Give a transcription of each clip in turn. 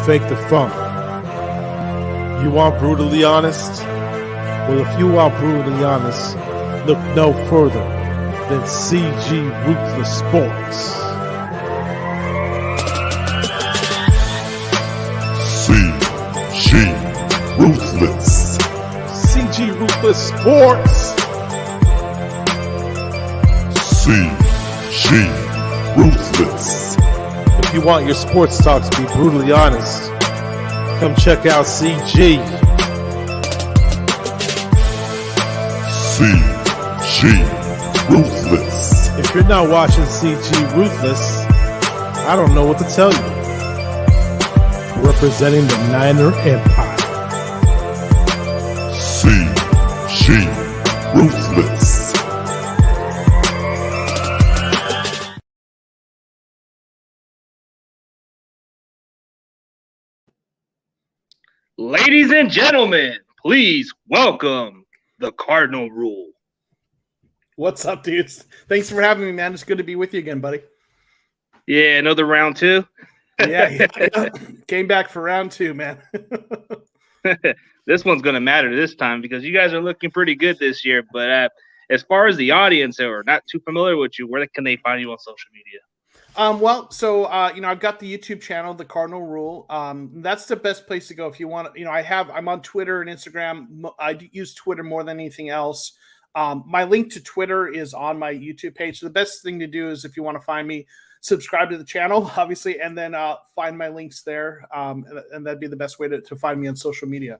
fake the funk. You want brutally honest? Well, if you want brutally honest, look no further than CG Ruthless Sports. CG Ruthless. CG Ruthless Sports. CG Ruthless. If you want your sports talk to be brutally honest, come check out CG. CG Ruthless. If you're not watching CG Ruthless, I don't know what to tell you. Representing the Niner Empire. CG Ruthless. Ladies and gentlemen, please welcome the Cardinal Rule. What's up, dudes? Thanks for having me, man. It's good to be with you again, buddy. Yeah, another round two. Yeah. Came back for round two, man. This one's going to matter this time because you guys are looking pretty good this year. But as far as the audience who are not too familiar with you, where can they find you on social media? I've got the YouTube channel, The Cardinal Rule. That's the best place to go if you want. I'm on Twitter and Instagram. I use Twitter more than anything else. My link to Twitter is on my YouTube page. So the best thing to do is if you want to find me, subscribe to the channel, obviously, and then find my links there. And that'd be the best way to find me on social media.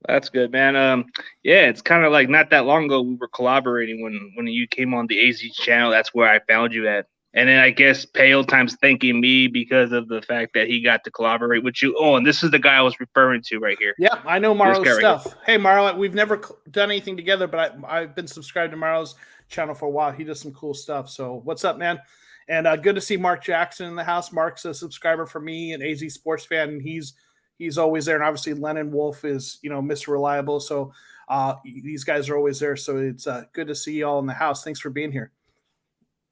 That's good, man. It's kind of like not that long ago we were collaborating when you came on the AZ channel. That's where I found you at. And then I guess Pale Time's thanking me because of the fact that he got to collaborate with you. Oh, and this is the guy I was referring to right here. Yeah, I know Maro's stuff. Right, hey, Maro, we've never done anything together, but I've been subscribed to Maro's channel for a while. He does some cool stuff. So what's up, man? And good to see Mark Jackson in the house. Mark's a subscriber for me, an AZ sports fan, and he's always there. And obviously Lennon Wolf is, Mr. Reliable. So these guys are always there. So it's good to see you all in the house. Thanks for being here.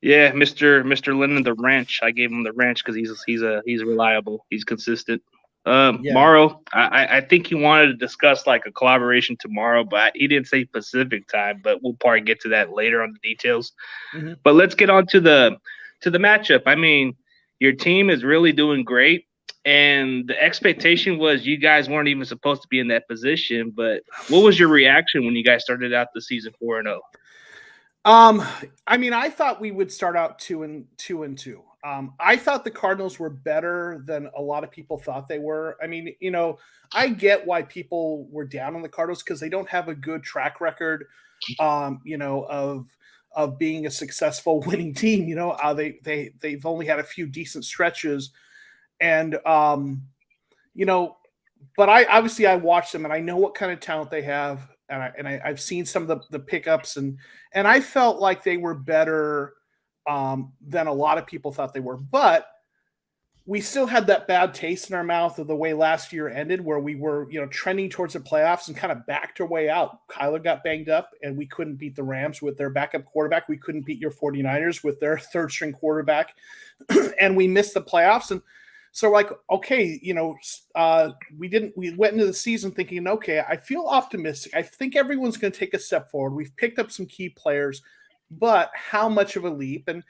Yeah, Mr. Lennon, the ranch. I gave him the ranch because he's reliable. He's consistent. Morrow, I think he wanted to discuss like a collaboration tomorrow, but he didn't say Pacific time. But we'll probably get to that later on the details. Mm-hmm. But let's get on to the matchup. I mean, your team is really doing great, and the expectation was you guys weren't even supposed to be in that position. But what was your reaction when you guys started out the season 4-0? I thought we would start out 2-2. I thought the Cardinals were better than a lot of people thought they were. I mean, I get why people were down on the Cardinals because they don't have a good track record, of being a successful winning team. They've only had a few decent stretches, and but I watched them and I know what kind of talent they have. And I've seen some of the pickups, and I felt like they were better than a lot of people thought they were. But we still had that bad taste in our mouth of the way last year ended, where we were, trending towards the playoffs and kind of backed our way out. Kyler got banged up, and we couldn't beat the Rams with their backup quarterback. We couldn't beat your 49ers with their third-string quarterback, and we missed the playoffs. And so like, okay, we went into the season thinking, okay, I feel optimistic. I think everyone's going to take a step forward. We've picked up some key players, but how much of a leap? And,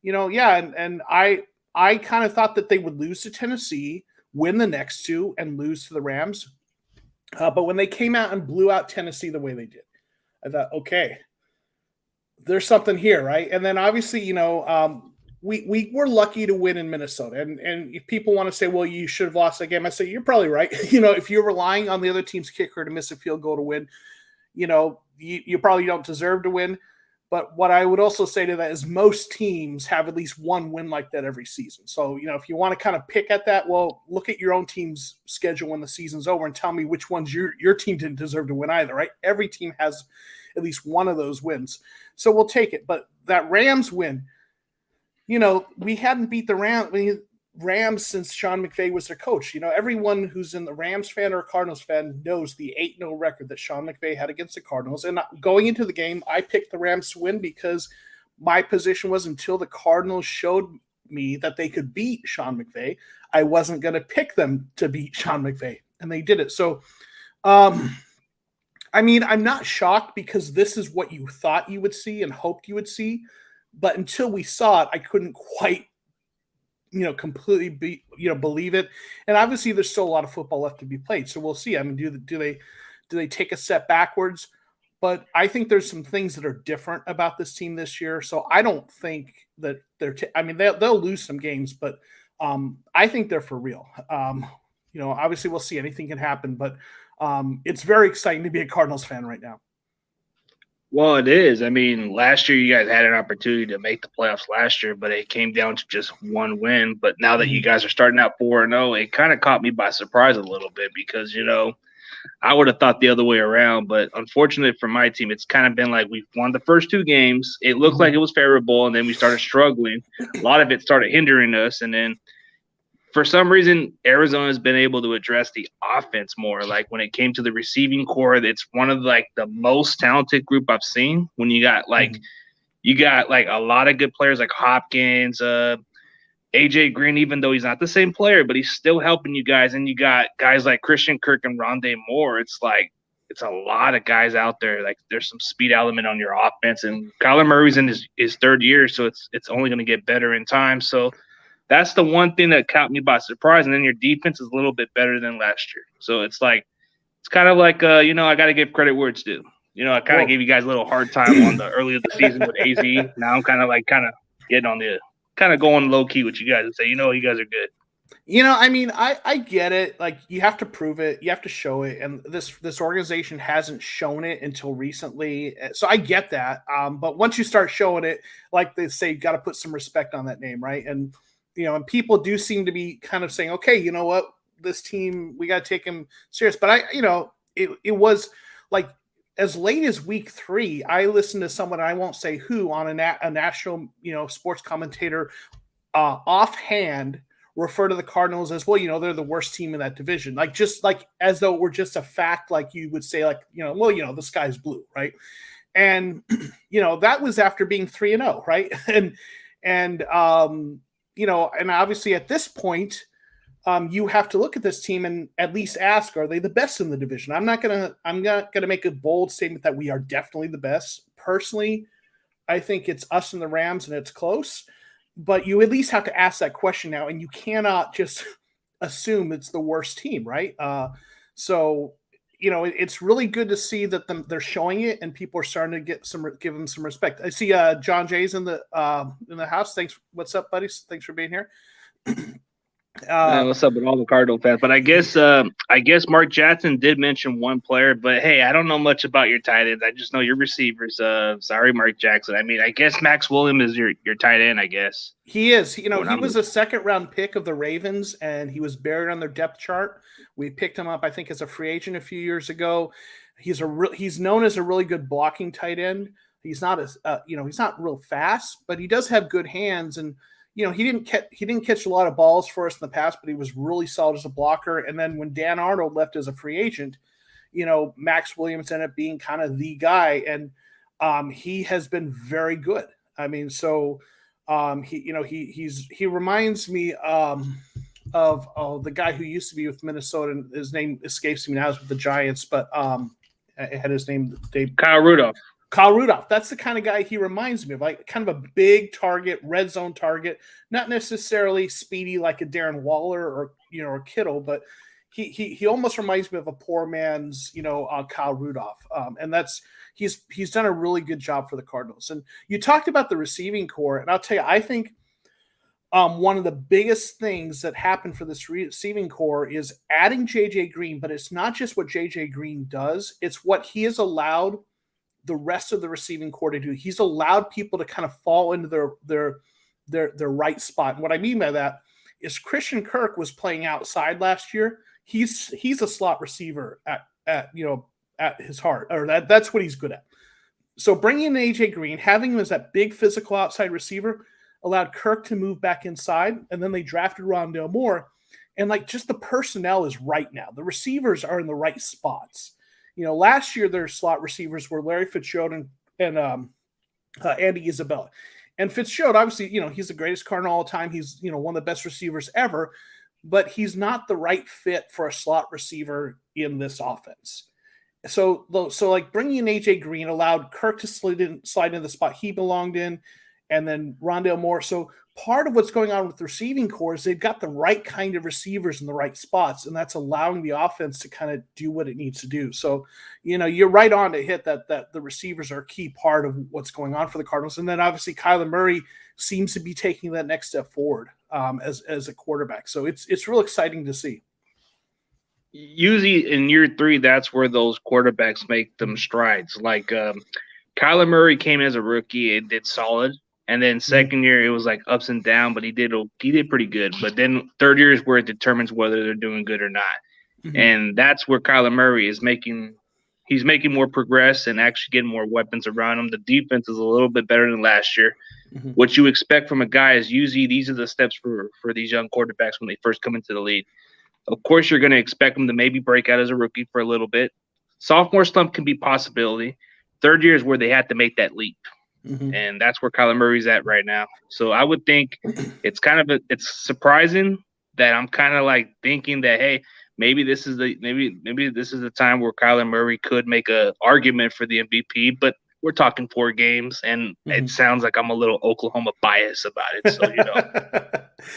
and I kind of thought that they would lose to Tennessee, win the next two, and lose to the Rams. But when they came out and blew out Tennessee the way they did, I thought, okay, there's something here, right? And then obviously, we were lucky to win in Minnesota. And if people want to say, well, you should have lost that game, I say, you're probably right. If you're relying on the other team's kicker to miss a field goal to win, you probably don't deserve to win. But what I would also say to that is most teams have at least one win like that every season. So, if you want to kind of pick at that, well, look at your own team's schedule when the season's over and tell me which ones your team didn't deserve to win either, right? Every team has at least one of those wins. So we'll take it. But that Rams win, we hadn't beat the Rams since Sean McVay was their coach. Everyone who's in the Rams fan or Cardinals fan knows the 8-0 record that Sean McVay had against the Cardinals. And going into the game, I picked the Rams to win because my position was until the Cardinals showed me that they could beat Sean McVay, I wasn't going to pick them to beat Sean McVay, and they did it. So, I mean, I'm not shocked because this is what you thought you would see and hoped you would see, but until we saw it, I couldn't quite, completely believe it. And obviously, there's still a lot of football left to be played, so we'll see. I mean, do they take a step backwards? But I think there's some things that are different about this team this year. So I don't think that they'll lose some games, but I think they're for real. Obviously we'll see. Anything can happen, but it's very exciting to be a Cardinals fan right now. Well, it is. I mean, last year you guys had an opportunity to make the playoffs last year, but it came down to just one win. But now that you guys are starting out 4-0, it kind of caught me by surprise a little bit because, I would have thought the other way around, but unfortunately for my team, it's kind of been like we've won the first 2 games. It looked like it was favorable, and then we started struggling. A lot of it started hindering us, and then for some reason, Arizona has been able to address the offense more. Like when it came to the receiving core, it's one of the most talented group I've seen. When you got a lot of good players like Hopkins, AJ Green, even though he's not the same player, but he's still helping you guys. And you got guys like Christian Kirk and Rondé Moore. It's a lot of guys out there. Like there's some speed element on your offense. And Kyler Murray's in his 3rd year, so it's only going to get better in time. So that's the one thing that caught me by surprise. And then your defense is a little bit better than last year. So it's kind of like, I got to give credit where it's due. I kind of gave you guys a little hard time on the early of the season with AZ. Now I'm kind of getting on the – kind of going low key with you guys and say, you guys are good. I get it. Like you have to prove it, you have to show it, and this organization hasn't shown it until recently. So I get that. But once you start showing it, like they say, you got to put some respect on that name, right? And and people do seem to be kind of saying, okay, you know what, this team, we got to take him serious. But it was like as late as week 3, I listened to someone, I won't say who, on a national, sports commentator offhand refer to the Cardinals as, well, they're the worst team in that division. Just as though it were just a fact, like you would say, the sky's blue, right? And, that was after being 3-0, right? And obviously at this point, you have to look at this team and at least ask, are they the best in the division? I'm not gonna make a bold statement that we are definitely the best. Personally, I think it's us and the Rams, and it's close. But you at least have to ask that question now, and you cannot just assume it's the worst team, right? So it's really good to see that they're showing it, and people are starting to give them some respect. I see John Jay's in the house. Thanks. What's up, buddies? Thanks for being here. What's up with all the Cardinal fans? But I guess Mark Jackson did mention one player, but hey, I don't know much about your tight ends. I just know your receivers. Sorry, Mark Jackson. I mean, I guess Max Williams is your tight end, I guess. He is. He was a 2nd-round pick of the Ravens, and he was buried on their depth chart. We picked him up, I think, as a free agent a few years ago. He's known as a really good blocking tight end. He's not he's not real fast, but he does have good hands. And he didn't catch a lot of balls for us in the past, but he was really solid as a blocker. And then when Dan Arnold left as a free agent, Max Williams ended up being kind of the guy, and he has been very good. I mean, so he reminds me of the guy who used to be with Minnesota, and his name escapes me now. He's with the Giants, but I had his name Kyle Rudolph. Kyle Rudolph. That's the kind of guy he reminds me of, like kind of a big target, red zone target, not necessarily speedy like a Darren Waller or or Kittle, but he almost reminds me of a poor man's Kyle Rudolph, and he's done a really good job for the Cardinals. And you talked about the receiving core, and I'll tell you, I think one of the biggest things that happened for this receiving core is adding JJ Green, but it's not just what JJ Green does; it's what he has allowed the rest of the receiving core to do. He's allowed people to kind of fall into their right spot. And what I mean by that is Christian Kirk was playing outside last year. He's a slot receiver at his heart, or that's what he's good at. So bringing in AJ Green, having him as that big physical outside receiver, allowed Kirk to move back inside, and then they drafted Rondale Moore. And just the personnel is right now. The receivers are in the right spots. Last year their slot receivers were Larry Fitzgerald and Andy Isabella. And Fitzgerald, obviously, he's the greatest Cardinal all time. He's, one of the best receivers ever, but he's not the right fit for a slot receiver in this offense. So like bringing in AJ Green allowed Kirk to slide in the spot he belonged in, and then Rondale Moore. So part of what's going on with the receiving corps is they've got the right kind of receivers in the right spots, and that's allowing the offense to kind of do what it needs to do. So, you're right on to hit that the receivers are a key part of what's going on for the Cardinals. And then obviously Kyler Murray seems to be taking that next step forward as a quarterback. So it's real exciting to see. Usually in year 3, that's where those quarterbacks make them strides. Like Kyler Murray came as a rookie and did solid. And then second year, it was like ups and downs, but he did pretty good. But then third year is where it determines whether they're doing good or not. Mm-hmm. And that's where Kyler Murray is making more progress and actually getting more weapons around him. The defense is a little bit better than last year. Mm-hmm. What you expect from a guy is usually these are the steps for these young quarterbacks when they first come into the league. Of course, you're going to expect them to maybe break out as a rookie for a little bit. Sophomore slump can be a possibility. Third year is where they have to make that leap. Mm-hmm. And that's where Kyler Murray's at right now. So I would think it's surprising that I'm kind of like thinking that, hey, maybe this is the time where Kyler Murray could make a argument for the MVP, but we're talking 4 games, and it sounds like I'm a little Oklahoma bias about it. So,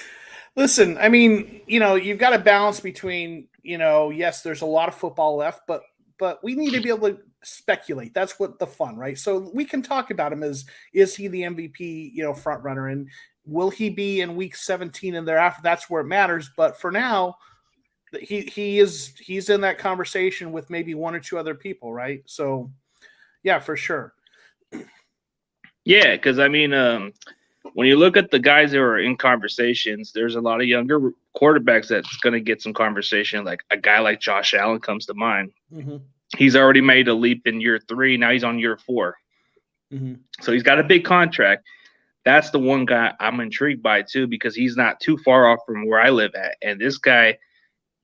Listen, I mean, you've got a balance between, yes, there's a lot of football left, but we need to be able to speculate. That's what the fun, right? So we can talk about him as, is he the MVP, front runner, and will he be in week 17 and thereafter? That's where it matters. But for now, he's in that conversation with maybe 1 or 2 other people, right? So yeah, for sure. Yeah, because I mean, when you look at the guys that are in conversations, there's a lot of younger quarterbacks that's going to get some conversation. Like a guy like Josh Allen comes to mind. Mm-hmm. He's already made a leap in year 3. Now he's on year 4. Mm-hmm. So he's got a big contract. That's the one guy I'm intrigued by too, because he's not too far off from where I live at. And this guy,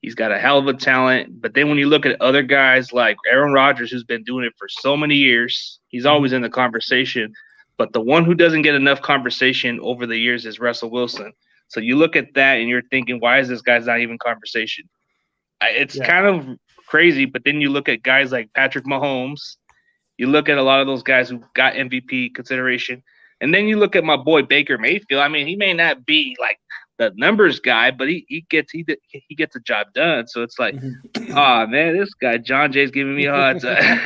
he's got a hell of a talent. But then when you look at other guys like Aaron Rodgers, who's been doing it for so many years, he's always in the conversation. But the one who doesn't get enough conversation over the years is Russell Wilson. So you look at that and you're thinking, why is this guy's not even conversation? It's kind of crazy. But then you look at guys like Patrick Mahomes. You look at a lot of those guys who got MVP consideration. And then you look at my boy Baker Mayfield. I mean, he may not be like the numbers guy, but he gets the job done. So it's like, oh man, this guy John Jay's giving me a hard time.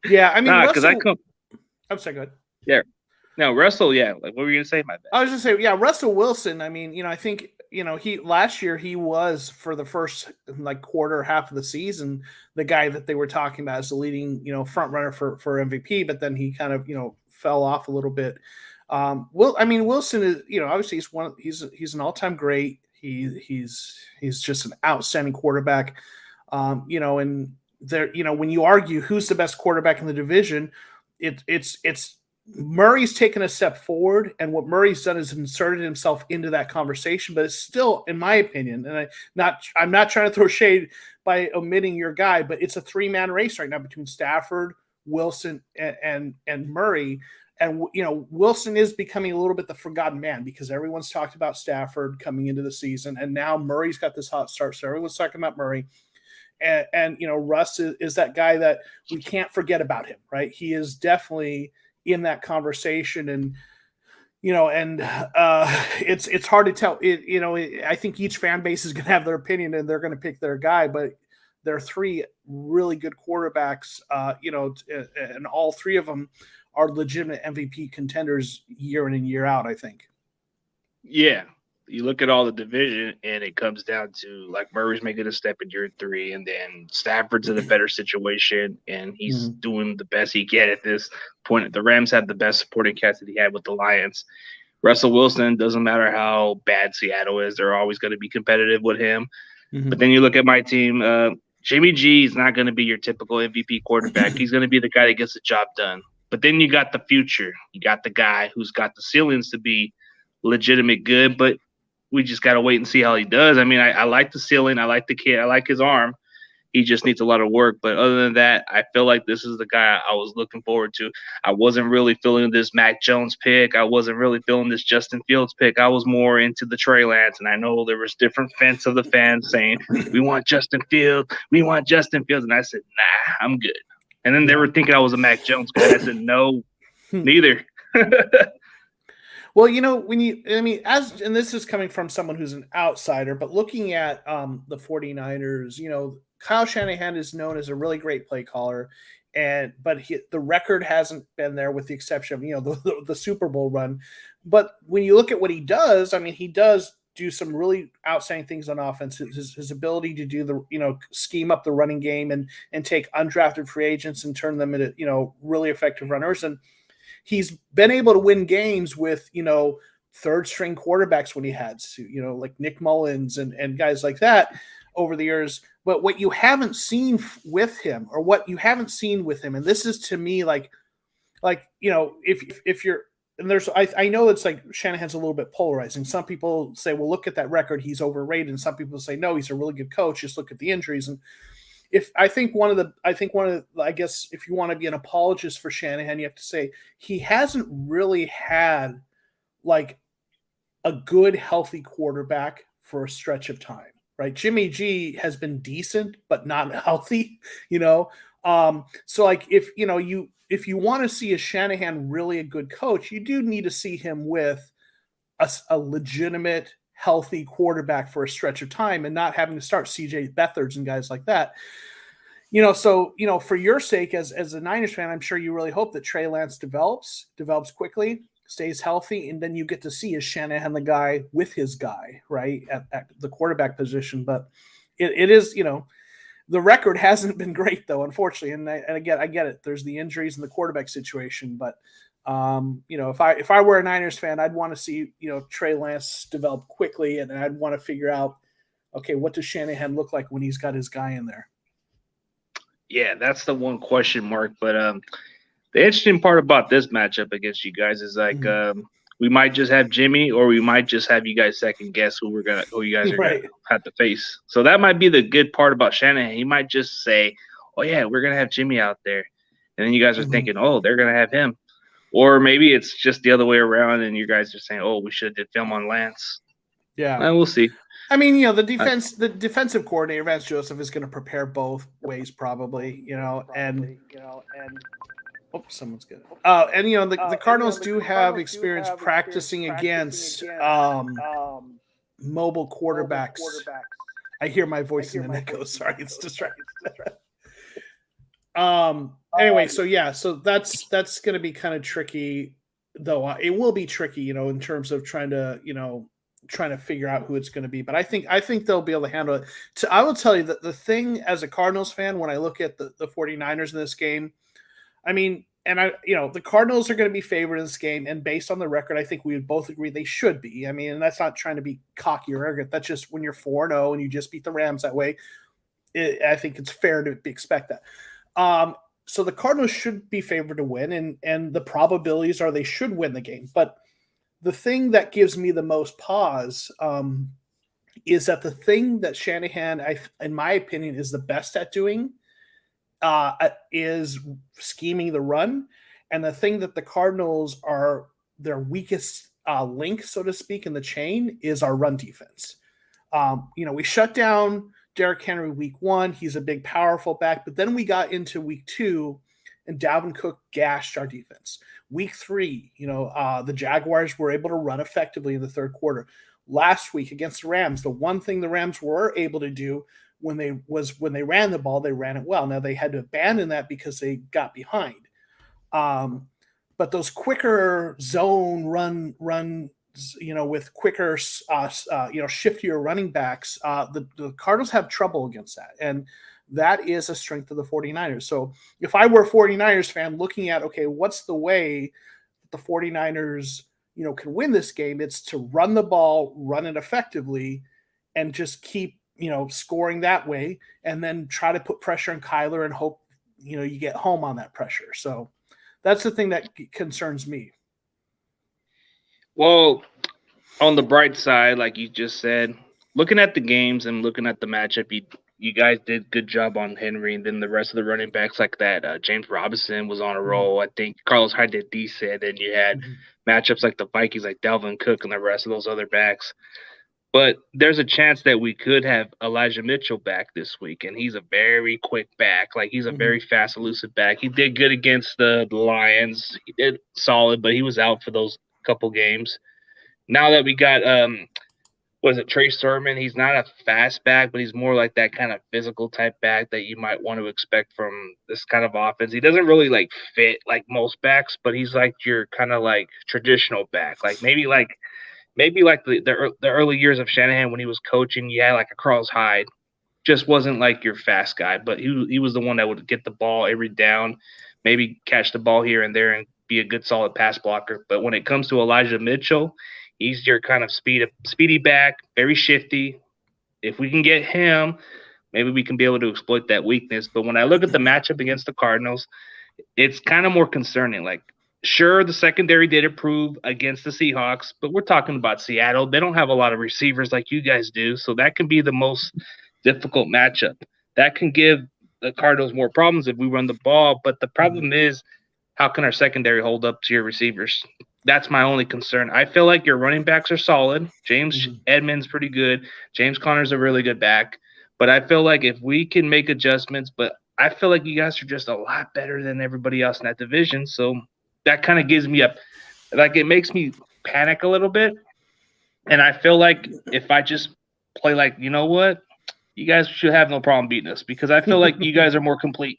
Yeah, I mean, because I'm sorry, go ahead. Yeah. No, Russell, yeah. Like, what were you going to say, my bad? I was just saying, yeah, Russell Wilson, I mean, I think, he last year he was, for the first quarter, half of the season, the guy that they were talking about as the leading, front runner for MVP, but then he kind of, fell off a little bit. Wilson is, obviously he's an all-time great. He's just an outstanding quarterback. And there, when you argue who's the best quarterback in the division, it's Murray's taken a step forward, and what Murray's done is inserted himself into that conversation. But it's still, in my opinion, and I'm not trying to throw shade by omitting your guy, but it's a 3-man race right now between Stafford, Wilson, and Murray. And Wilson is becoming a little bit the forgotten man because everyone's talked about Stafford coming into the season, and now Murray's got this hot start, so everyone's talking about Murray. And Russ is that guy that we can't forget about him, right? He is definitely in that conversation, and it's hard to tell. I think each fan base is going to have their opinion, and they're going to pick their guy. But there are 3 really good quarterbacks, and all 3 of them are legitimate MVP contenders year in and year out, I think. Yeah. You look at all the division, and it comes down to like Murray's making a step in year 3, and then Stafford's in a better situation, and he's doing the best he can at this point. The Rams have the best supporting cast that he had with the Lions. Russell Wilson, doesn't matter how bad Seattle is, they're always going to be competitive with him. Mm-hmm. But then you look at my team, Jimmy G is not going to be your typical MVP quarterback. He's going to be the guy that gets the job done. But then you got the future. You got the guy who's got the ceilings to be legitimate good, but we just got to wait and see how he does. I mean, I like the ceiling. I like the kid. I like his arm. He just needs a lot of work. But other than that, I feel like this is the guy I was looking forward to. I wasn't really feeling this Mac Jones pick. I wasn't really feeling this Justin Fields pick. I was more into the Trey Lance. And I know there was different fans of the fans saying, we want Justin Fields. We want Justin Fields. And I said, nah, I'm good. And then they were thinking I was a Mac Jones guy. I said, no, neither. Well, and this is coming from someone who's an outsider, but looking at the 49ers, Kyle Shanahan is known as a really great play caller, but the record hasn't been there with the exception of, the Super Bowl run. But when you look at what he does, he does do some really outstanding things on offense. His ability to do scheme up the running game and take undrafted free agents and turn them into, really effective runners. And he's been able to win games with, third string quarterbacks when he had to, like Nick Mullins and guys like that over the years. But what you haven't seen with him, and this is to me if you're, and I know it's like Shanahan's a little bit polarizing. Some people say, well, look at that record, he's overrated. And some people say, no, he's a really good coach. Just look at the injuries. And I guess if you want to be an apologist for Shanahan, you have to say he hasn't really had like a good, healthy quarterback for a stretch of time, right? Jimmy G has been decent, but not healthy, So like, if you want to see a Shanahan really a good coach, you do need to see him with a legitimate, healthy quarterback for a stretch of time and not having to start CJ Beathard's and guys like that. So, for your sake as a Niners fan, I'm sure you really hope that Trey Lance develops quickly, stays healthy, and then you get to see is Shanahan the guy with his guy, right, at the quarterback position. But it is, the record hasn't been great, though, unfortunately. And I get it. There's the injuries and the quarterback situation. But, if I were a Niners fan, I'd want to see, Trey Lance develop quickly. And I'd want to figure out, okay, what does Shanahan look like when he's got his guy in there? Yeah, that's the one question mark. But the interesting part about this matchup against you guys is we might just have Jimmy, or we might just have you guys second guess who you guys are gonna have to face. So that might be the good part about Shanahan. He might just say, "Oh yeah, we're gonna have Jimmy out there," and then you guys are thinking, "Oh, they're gonna have him," or maybe it's just the other way around, and you guys are saying, "Oh, we should have did film on Lance." Yeah, we'll see. The defensive coordinator Vance Joseph is going to prepare both ways, probably. Oh, someone's good. The Cardinals do have experience practicing against mobile quarterbacks. I hear my voice in the echo. Sorry, it's distracting. Anyway, so that's going to be kind of tricky, though. It will be tricky, in terms of trying to figure out who it's going to be. But I think they'll be able to handle it. I will tell you that the thing as a Cardinals fan, when I look at the 49ers in this game, the Cardinals are going to be favored in this game, and based on the record, I think we would both agree they should be. And that's not trying to be cocky or arrogant. That's just when you're 4-0 and you just beat the Rams that way. I think it's fair to expect that. So the Cardinals should be favored to win, and the probabilities are they should win the game. But the thing that gives me the most pause is that the thing that Shanahan, in my opinion, is the best at doing is scheming the run. And the thing that the Cardinals are their weakest link, so to speak, in the chain is our run defense. We shut down Derrick Henry week 1. He's a big, powerful back. But then we got into week 2, and Dalvin Cook gashed our defense. Week 3, the Jaguars were able to run effectively in the third quarter. Last week against the Rams, the one thing the Rams were able to do when they ran the ball, they ran it well. Now they had to abandon that because they got behind. But those quicker zone runs, with quicker, shiftier running backs, the Cardinals have trouble against that. And that is a strength of the 49ers. So if I were a 49ers fan looking at, okay, what's the way the 49ers, can win this game? It's to run the ball, run it effectively, and just keep, scoring that way, and then try to put pressure on Kyler and hope, you get home on that pressure. So that's the thing that concerns me. Well, on the bright side, like you just said, looking at the games and looking at the matchup, you guys did good job on Henry, and then the rest of the running backs like that. James Robinson was on a roll. I think Carlos Hyde did decent, and you had matchups like the Vikings, like Dalvin Cook, and the rest of those other backs. But there's a chance that we could have Elijah Mitchell back this week, and he's a very quick back. Like, he's a very fast, elusive back. He did good against the Lions. He did solid, but he was out for those couple games. Now that we got Trey Sermon, he's not a fast back, but he's more like that kind of physical type back that you might want to expect from this kind of offense. He doesn't really like fit like most backs, but he's like your kind of like traditional back. Like maybe like the early years of Shanahan when he was coaching, you had like a Carlos Hyde, just wasn't like your fast guy, but he was the one that would get the ball every down, maybe catch the ball here and there and be a good solid pass blocker. But when it comes to Elijah Mitchell, he's your kind of speedy back, very shifty. If we can get him, maybe we can be able to exploit that weakness. But when I look at the matchup against the Cardinals, it's kind of more concerning. Like, sure, the secondary did improve against the Seahawks, but we're talking about Seattle. They don't have a lot of receivers like you guys do, so that can be the most difficult matchup. That can give the Cardinals more problems if we run the ball, but the problem is, how can our secondary hold up to your receivers? That's my only concern. I feel like your running backs are solid. James Edmonds pretty good. James Conner's a really good back. But I feel like if we can make adjustments, but I feel like you guys are just a lot better than everybody else in that division. So that kind of gives me it makes me panic a little bit. And I feel like if I just play like, you know what, you guys should have no problem beating us because I feel like you guys are more complete.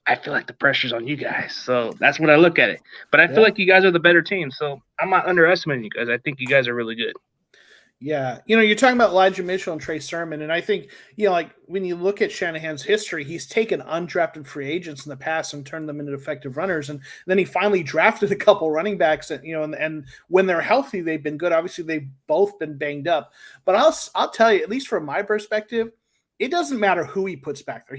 I feel like the pressure's on you guys. So that's what I look at it. But I feel like you guys are the better team. So I'm not underestimating you guys. I think you guys are really good. Yeah. You're talking about Elijah Mitchell and Trey Sermon. And I think, like when you look at Shanahan's history, he's taken undrafted free agents in the past and turned them into effective runners. And then he finally drafted a couple running backs that, and when they're healthy, they've been good. Obviously, they've both been banged up. But I'll tell you, at least from my perspective, it doesn't matter who he puts back there.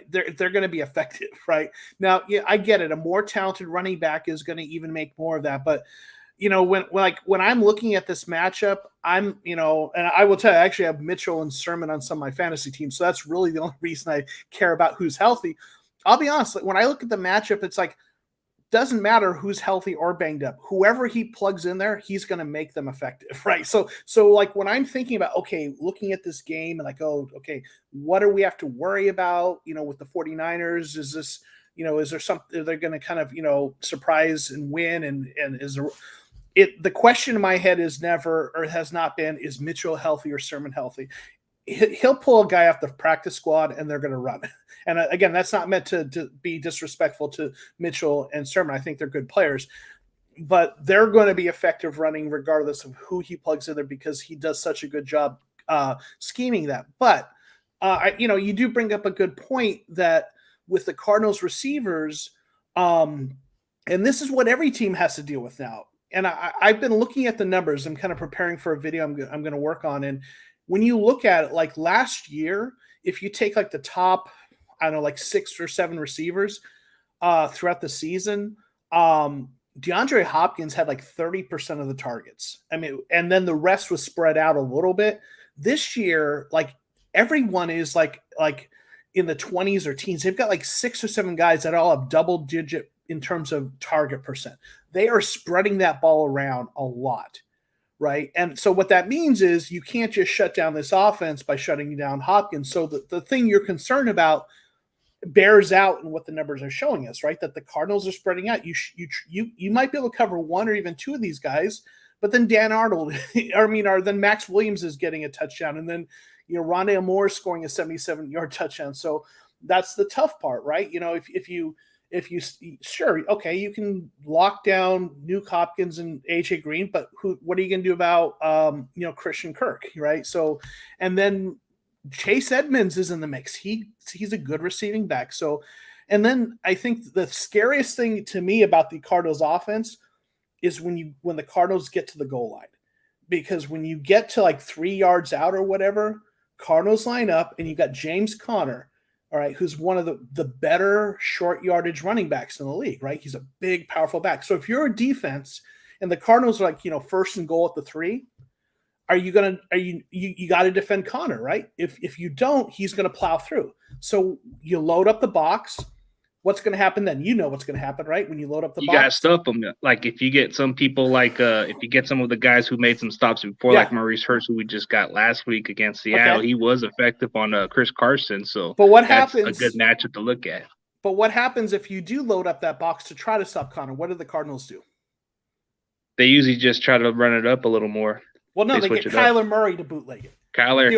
They're going to be effective, right? Now, I get it. A more talented running back is going to even make more of that. But, when I'm looking at this matchup, and I will tell you, I actually have Mitchell and Sermon on some of my fantasy teams. So that's really the only reason I care about who's healthy. I'll be honest. When I look at the matchup, it's like, doesn't matter who's healthy or banged up. Whoever he plugs in there, he's going to make them effective, right? So like when I'm thinking about, okay, looking at this game and like, oh, okay, what do we have to worry about, with the 49ers? Is this, is there something they're going to kind of, surprise and win? And is there the question in my head is never, or has not been, is Mitchell healthy or Sermon healthy? He'll pull a guy off the practice squad and they're going to run. And again, that's not meant to be disrespectful to Mitchell and Sermon. I think they're good players, but they're going to be effective running regardless of who he plugs in there because he does such a good job scheming that. But, you do bring up a good point that with the Cardinals receivers, and this is what every team has to deal with now. And I've been looking at the numbers. I'm kind of preparing for a video I'm going to work on. And when you look at it, like last year, if you take like the top, I don't know, like 6 or 7 receivers throughout the season, DeAndre Hopkins had like 30% of the targets. I mean, and then the rest was spread out a little bit. This year, like everyone is like in the 20s or teens. They've got like 6 or 7 guys that all have double digit in terms of target percent. They are spreading that ball around a lot. Right. And so what that means is you can't just shut down this offense by shutting down Hopkins. So the thing you're concerned about bears out in what the numbers are showing us, right? That the Cardinals are spreading out. You might be able to cover 1 or even 2 of these guys, but then Dan Arnold, or then Max Williams is getting a touchdown. And then, Rondale Moore is scoring a 77-yard touchdown. So that's the tough part, right? If you sure, okay, you can lock down Nuke Hopkins and AJ Green, but what are you going to do about Christian Kirk, right? So, and then Chase Edmonds is in the mix. He's a good receiving back. So, and then I think the scariest thing to me about the Cardinals offense is when the Cardinals get to the goal line, because when you get to like 3 yards out or whatever, Cardinals line up and you got James Conner. All right, who's one of the better short yardage running backs in the league, right? He's a big, powerful back. So if you're a defense and the Cardinals are like, first and goal at the 3, you got to defend Connor, right? If you don't, he's going to plow through. So you load up the box. What's going to happen then? You know what's going to happen, right? When you load up the box. You got to stuff them. Like if you get some people like if you get some of the guys who made some stops before, like Maurice Hurst, who we just got last week against Seattle, he was effective on Chris Carson. So but what that's happens, a good matchup to look at. But what happens if you do load up that box to try to stop Connor? What do the Cardinals do? They usually just try to run it up a little more. Well, no, they get Kyler Murray to bootleg it. Kyler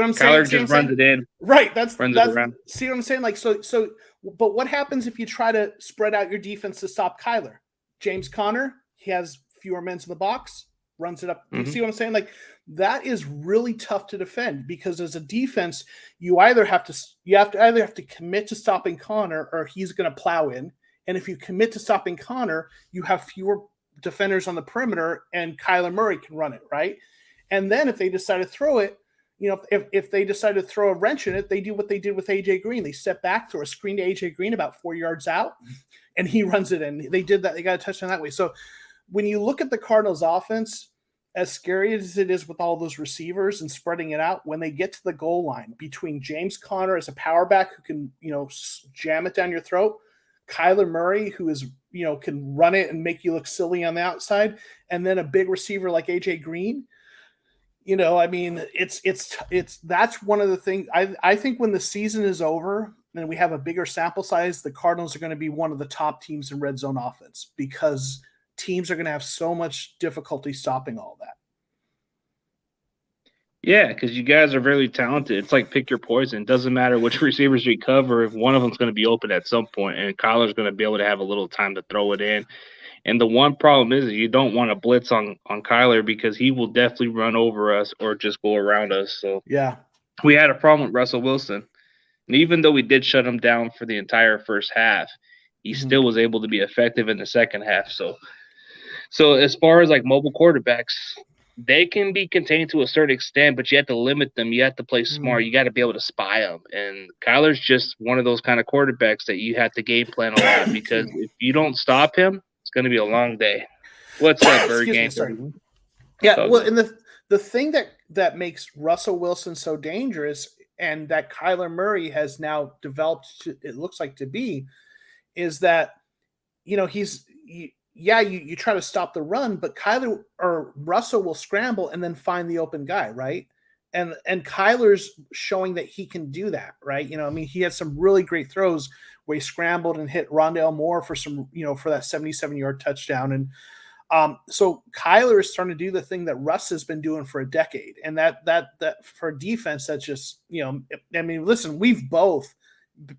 just runs it in. Right. Runs it around. See what I'm saying? Like, but what happens if you try to spread out your defense to stop Kyler? James Conner, he has fewer men in the box, runs it up. You see what I'm saying? Like, that is really tough to defend because as a defense, you either have to commit to stopping Conner or he's going to plow in. And if you commit to stopping Conner, you have fewer defenders on the perimeter and Kyler Murray can run it, right? And then if they decide to throw it, if they decide to throw a wrench in it, they do what they did with AJ Green. They step back, throw a screen to AJ Green about 4 yards out, and he runs it in. They did that. They got a touchdown that way. So when you look at the Cardinals offense, as scary as it is with all those receivers and spreading it out, when they get to the goal line between James Conner as a power back who can, jam it down your throat, Kyler Murray, who is, can run it and make you look silly on the outside, and then a big receiver like AJ Green, that's one of the things I think when the season is over and we have a bigger sample size, the Cardinals are going to be one of the top teams in red zone offense because teams are going to have so much difficulty stopping all that. Yeah, because you guys are very talented. It's like pick your poison. It doesn't matter which receivers you cover if one of them's going to be open at some point, and Kyler's going to be able to have a little time to throw it in. And the one problem is you don't want to blitz on Kyler because he will definitely run over us or just go around us. So yeah, we had a problem with Russell Wilson. And even though we did shut him down for the entire first half, he still was able to be effective in the second half. So as far as like mobile quarterbacks, they can be contained to a certain extent, but you have to limit them. You have to play smart. You got to be able to spy them. And Kyler's just one of those kind of quarterbacks that you have to game plan a lot because if you don't stop him, it's going to be a long day. What's up, Bird Game? Yeah, well, and the thing that makes Russell Wilson so dangerous and that Kyler Murray has now developed, it looks like to be, is that, you try to stop the run, but Kyler or Russell will scramble and then find the open guy, right? And Kyler's showing that he can do that, right? He had some really great throws where he scrambled and hit Rondale Moore for some, for that 77-yard touchdown. And so Kyler is starting to do the thing that Russ has been doing for a decade. And that for defense, that's just, listen, we've both,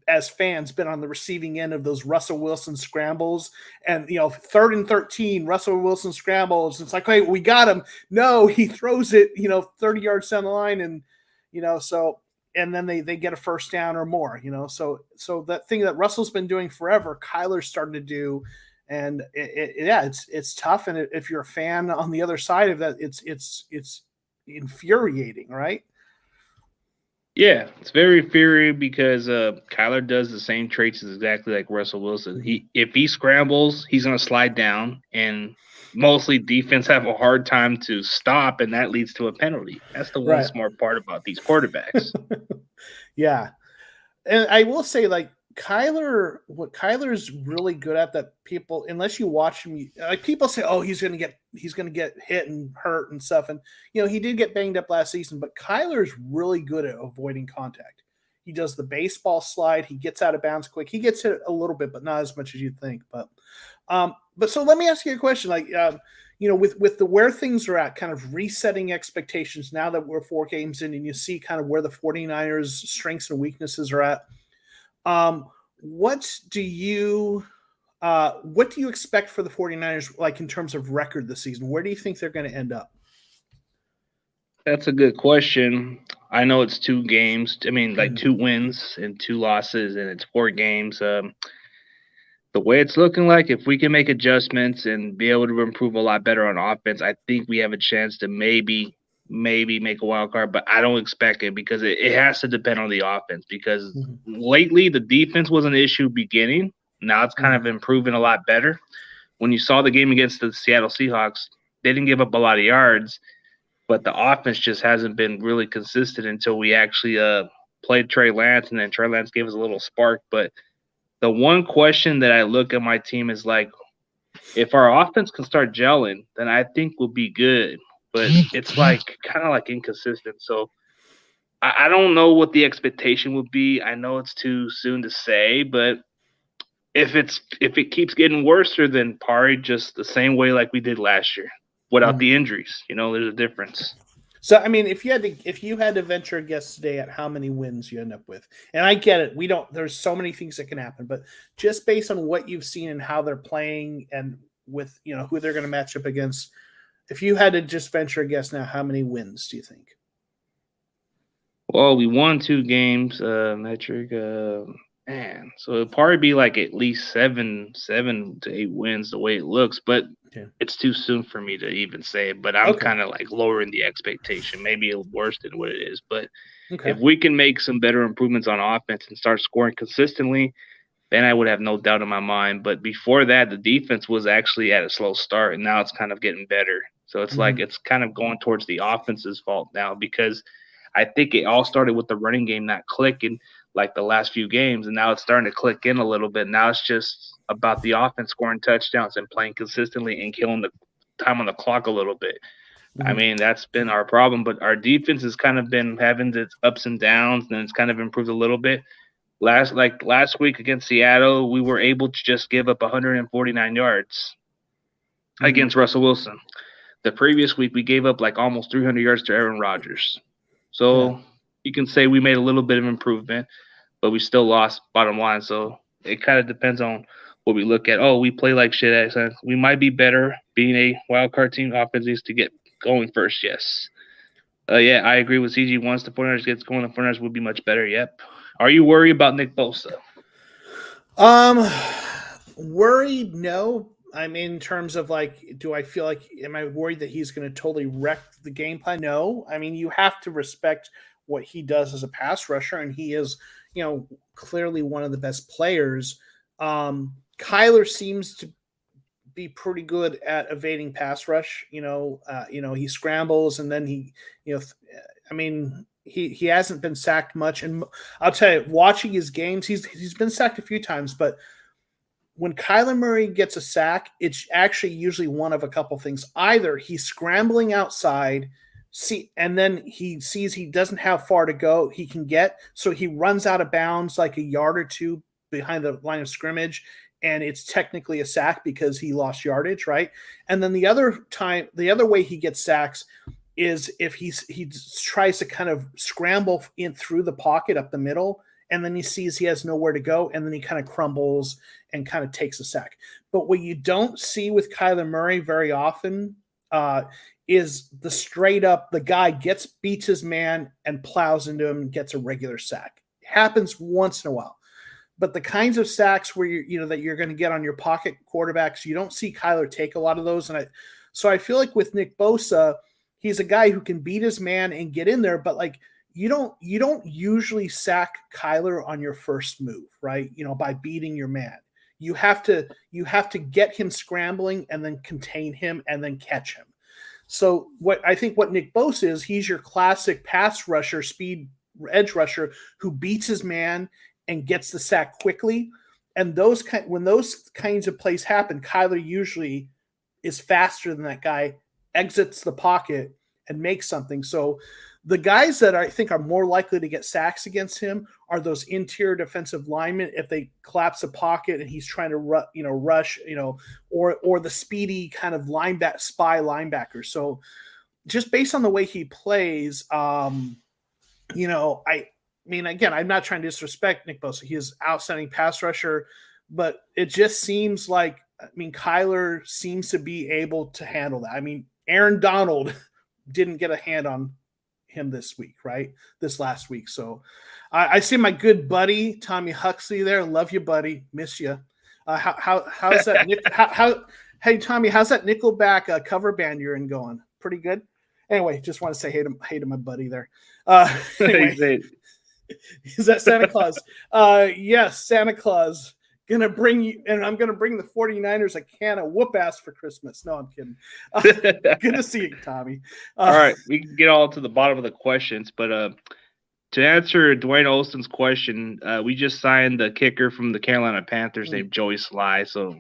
as fans, been on the receiving end of those Russell Wilson scrambles and 3rd and 13 Russell Wilson scrambles. It's like, hey, we got him. No, he throws it 30 yards down the line and and then they get a first down or more. So that thing that Russell's been doing forever, Kyler's starting to do, and it's tough. And if you're a fan on the other side of that, it's infuriating, right? Yeah, it's very infuriating because Kyler does the same traits as exactly like Russell Wilson. If he scrambles, he's going to slide down, and mostly defense have a hard time to stop, and that leads to a penalty. That's the one smart part about these quarterbacks. Yeah. And I will say, like, what Kyler's really good at that people, unless you watch him, like people say, oh, he's going to get hit and hurt and stuff. And, he did get banged up last season, but Kyler's really good at avoiding contact. He does the baseball slide. He gets out of bounds quick. He gets hit a little bit, but not as much as you'd think. But so let me ask you a question. Like, with the where things are at, kind of resetting expectations now that we're 4 games in and you see kind of where the 49ers strengths and weaknesses are at. What do you expect for the 49ers, like in terms of record this season? Where do you think they're going to end up? That's a good question. I know it's 2 games. 2 wins and 2 losses, and it's 4 games. The way it's looking like, if we can make adjustments and be able to improve a lot better on offense, I think we have a chance to maybe make a wild card, but I don't expect it because it has to depend on the offense because lately the defense was an issue beginning. Now it's kind of improving a lot better. When you saw the game against the Seattle Seahawks, they didn't give up a lot of yards, but the offense just hasn't been really consistent until we actually played Trey Lance, and then Trey Lance gave us a little spark. But the one question that I look at my team is like, if our offense can start gelling, then I think we'll be good. But it's like kind of like inconsistent. So I don't know what the expectation would be. I know it's too soon to say, but if it keeps getting worse, then probably just the same way like we did last year without the injuries. There's a difference. So I mean, if you had to venture a guess today at how many wins you end up with, and I get it, there's so many things that can happen, but just based on what you've seen and how they're playing and with who they're going to match up against, if you had to just venture a guess now, how many wins do you think? Well, we won 2 games, metric, man. So it'll probably be like at least 7 to 8 wins the way it looks, but it's too soon for me to even say it. But I'm kind of like lowering the expectation, maybe worse than what it is. But if we can make some better improvements on offense and start scoring consistently, then I would have no doubt in my mind. But before that, the defense was actually at a slow start, and now it's kind of getting better. So it's like it's kind of going towards the offense's fault now, because I think it all started with the running game not clicking like the last few games, and now it's starting to click in a little bit. Now it's just about the offense scoring touchdowns and playing consistently and killing the time on the clock a little bit. I mean, that's been our problem, but our defense has kind of been having its ups and downs, and it's kind of improved a little bit. Last week against Seattle, we were able to just give up 149 yards against Russell Wilson. The previous week, we gave up like almost 300 yards to Aaron Rodgers. So you can say we made a little bit of improvement, but we still lost, bottom line. So it kind of depends on what we look at. Oh, we play like shit. We might be better being a wild card team. Offense needs to get going first, yes. Yeah, I agree with CG. Once the 49ers gets going, the 49ers will be much better, yep. Are you worried about Nick Bosa? Worried, no. I mean, in terms of like, do I feel like, am I worried that he's going to totally wreck the game plan? No. I mean, you have to respect what he does as a pass rusher, and he is, clearly one of the best players. Kyler seems to be pretty good at evading pass rush. He scrambles, and then he hasn't been sacked much. And I'll tell you, watching his games, he's been sacked a few times, but when Kyler Murray gets a sack, it's actually usually one of a couple things. Either he's scrambling outside, and then he sees he doesn't have far to go, he can get, so he runs out of bounds like a yard or two behind the line of scrimmage, and it's technically a sack because he lost yardage, right? And then the other way he gets sacks is if he tries to kind of scramble in through the pocket up the middle, and then he sees he has nowhere to go, and then he kind of crumbles and kind of takes a sack. But what you don't see with Kyler Murray very often is the straight up, the guy beats his man and plows into him and gets a regular sack. It happens once in a while. But the kinds of sacks where that you're going to get on your pocket quarterbacks, you don't see Kyler take a lot of those. So I feel like with Nick Bosa, he's a guy who can beat his man and get in there, but like, you don't usually sack Kyler on your first move, right? By beating your man. You have to get him scrambling and then contain him and then catch him. So what Nick Bosa is, he's your classic pass rusher, speed edge rusher who beats his man and gets the sack quickly. And when those kinds of plays happen, Kyler usually is faster than that guy, exits the pocket and makes something. So the guys that I think are more likely to get sacks against him are those interior defensive linemen if they collapse a pocket and he's trying to rush, or the speedy kind of spy linebacker. So just based on the way he plays, I mean, again, I'm not trying to disrespect Nick Bosa. He is an outstanding pass rusher, but it just seems like, Kyler seems to be able to handle that. I mean, Aaron Donald didn't get a hand on him this last week. So I see my good buddy Tommy Huxley there. Love you, buddy. Miss you. How's that? Hey Tommy, how's that Nickelback cover band you're in going? Pretty good. Anyway, just want to say hey to my buddy there. Anyway, is that Santa Claus? Yes, Santa Claus. gonna bring you, and I'm gonna bring the 49ers a can of whoop ass for Christmas. No, I'm kidding. Good to see you, Tommy. All right, we can get all to the bottom of the questions, but to answer Dwayne Olson's question, we just signed the kicker from the Carolina Panthers named Joey Sly. So,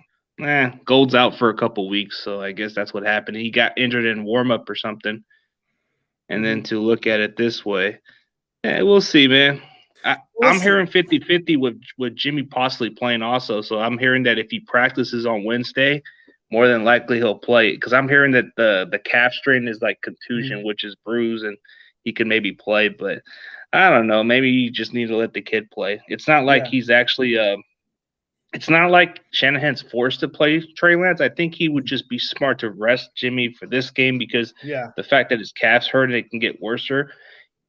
Gold's out for a couple weeks, so I guess that's what happened. He got injured in warm-up or something. And then to look at it this way, we'll see, man. I'm hearing 50-50 with Jimmy possibly playing also. So I'm hearing that if he practices on Wednesday, more than likely he'll play. Because I'm hearing that the calf strain is like contusion, which is bruise, and he can maybe play. But I don't know. Maybe you just need to let the kid play. It's not like he's actually it's not like Shanahan's forced to play Trey Lance. I think he would just be smart to rest Jimmy for this game because the fact that his calf's hurt and it can get worse.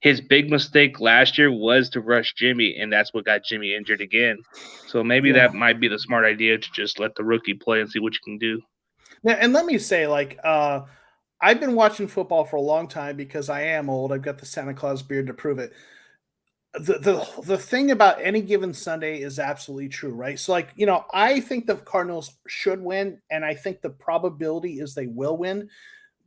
His big mistake last year was to rush Jimmy, and that's what got Jimmy injured again. So maybe that might be the smart idea to just let the rookie play and see what you can do. Yeah, and let me say, like, I've been watching football for a long time because I am old. I've got the Santa Claus beard to prove it. The thing about any given Sunday is absolutely true, right? So, like, I think the Cardinals should win, and I think the probability is they will win.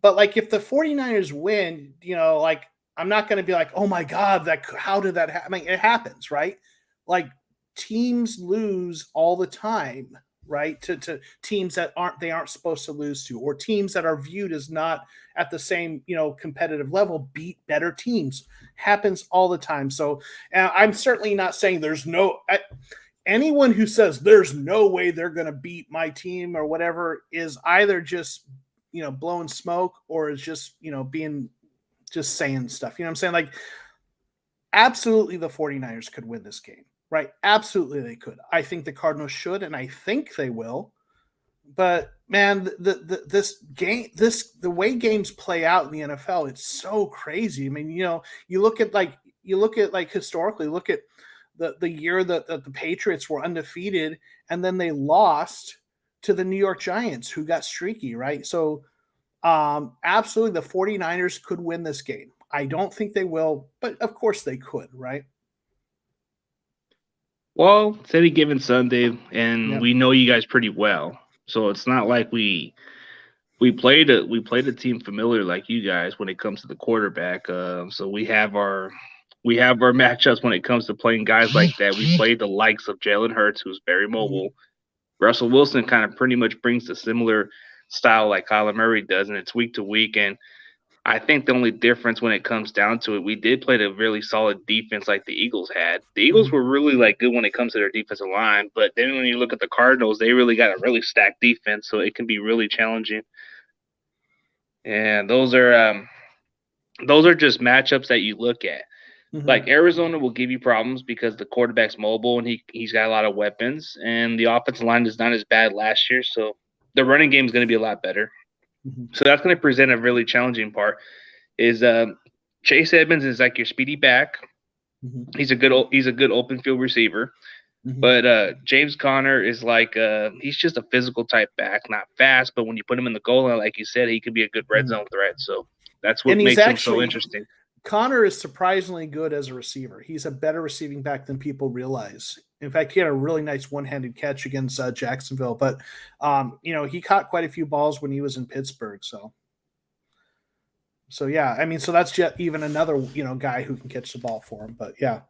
But, like, if the 49ers win, like, I'm not going to be like, oh, my God, how did that happen? I mean, it happens, right? Like, teams lose all the time, right, to teams that aren't supposed to lose to, or teams that are viewed as not at the same, competitive level beat better teams. Happens all the time. So I'm certainly not saying anyone who says there's no way they're going to beat my team or whatever is either just, blowing smoke or is just, being just saying stuff. You know what I'm saying? Like, absolutely the 49ers could win this game. Right. Absolutely they could. I think the Cardinals should, and I think they will. But man, the way games play out in the NFL, it's so crazy. I mean, you look at historically, look at the year that the Patriots were undefeated and then they lost to the New York Giants, who got streaky, right? So absolutely the 49ers could win this game. I don't think they will, but of course they could, right? Well, it's any given Sunday, and we know you guys pretty well, so it's not like we played a team familiar like you guys when it comes to the quarterback. So we have our matchups when it comes to playing guys like that. We played the likes of Jalen Hurts, who's very mobile. Russell Wilson kind of pretty much brings a similar style like Kyler Murray does, and it's week to week. And I think the only difference when it comes down to it, we did play a really solid defense like the Eagles had. The Eagles were really good when it comes to their defensive line, but then when you look at the Cardinals, they really got a really stacked defense, so it can be really challenging. And those are just matchups that you look at. Like Arizona will give you problems because the quarterback's mobile and he's got a lot of weapons, and the offensive line is not as bad last year, so the running game is going to be a lot better. So that's going to present a really challenging part. Is Chase Edmonds is like your speedy back. He's a good open field receiver, but James Conner is like he's just a physical type back, not fast, but when you put him in the goal line, like you said, he could be a good red zone threat. So that's what makes him so interesting. Connor is surprisingly good as a receiver. He's a better receiving back than people realize. In fact, he had a really nice one-handed catch against Jacksonville, but he caught quite a few balls when he was in Pittsburgh. So yeah, I mean, so that's just even another guy who can catch the ball for him. But yeah.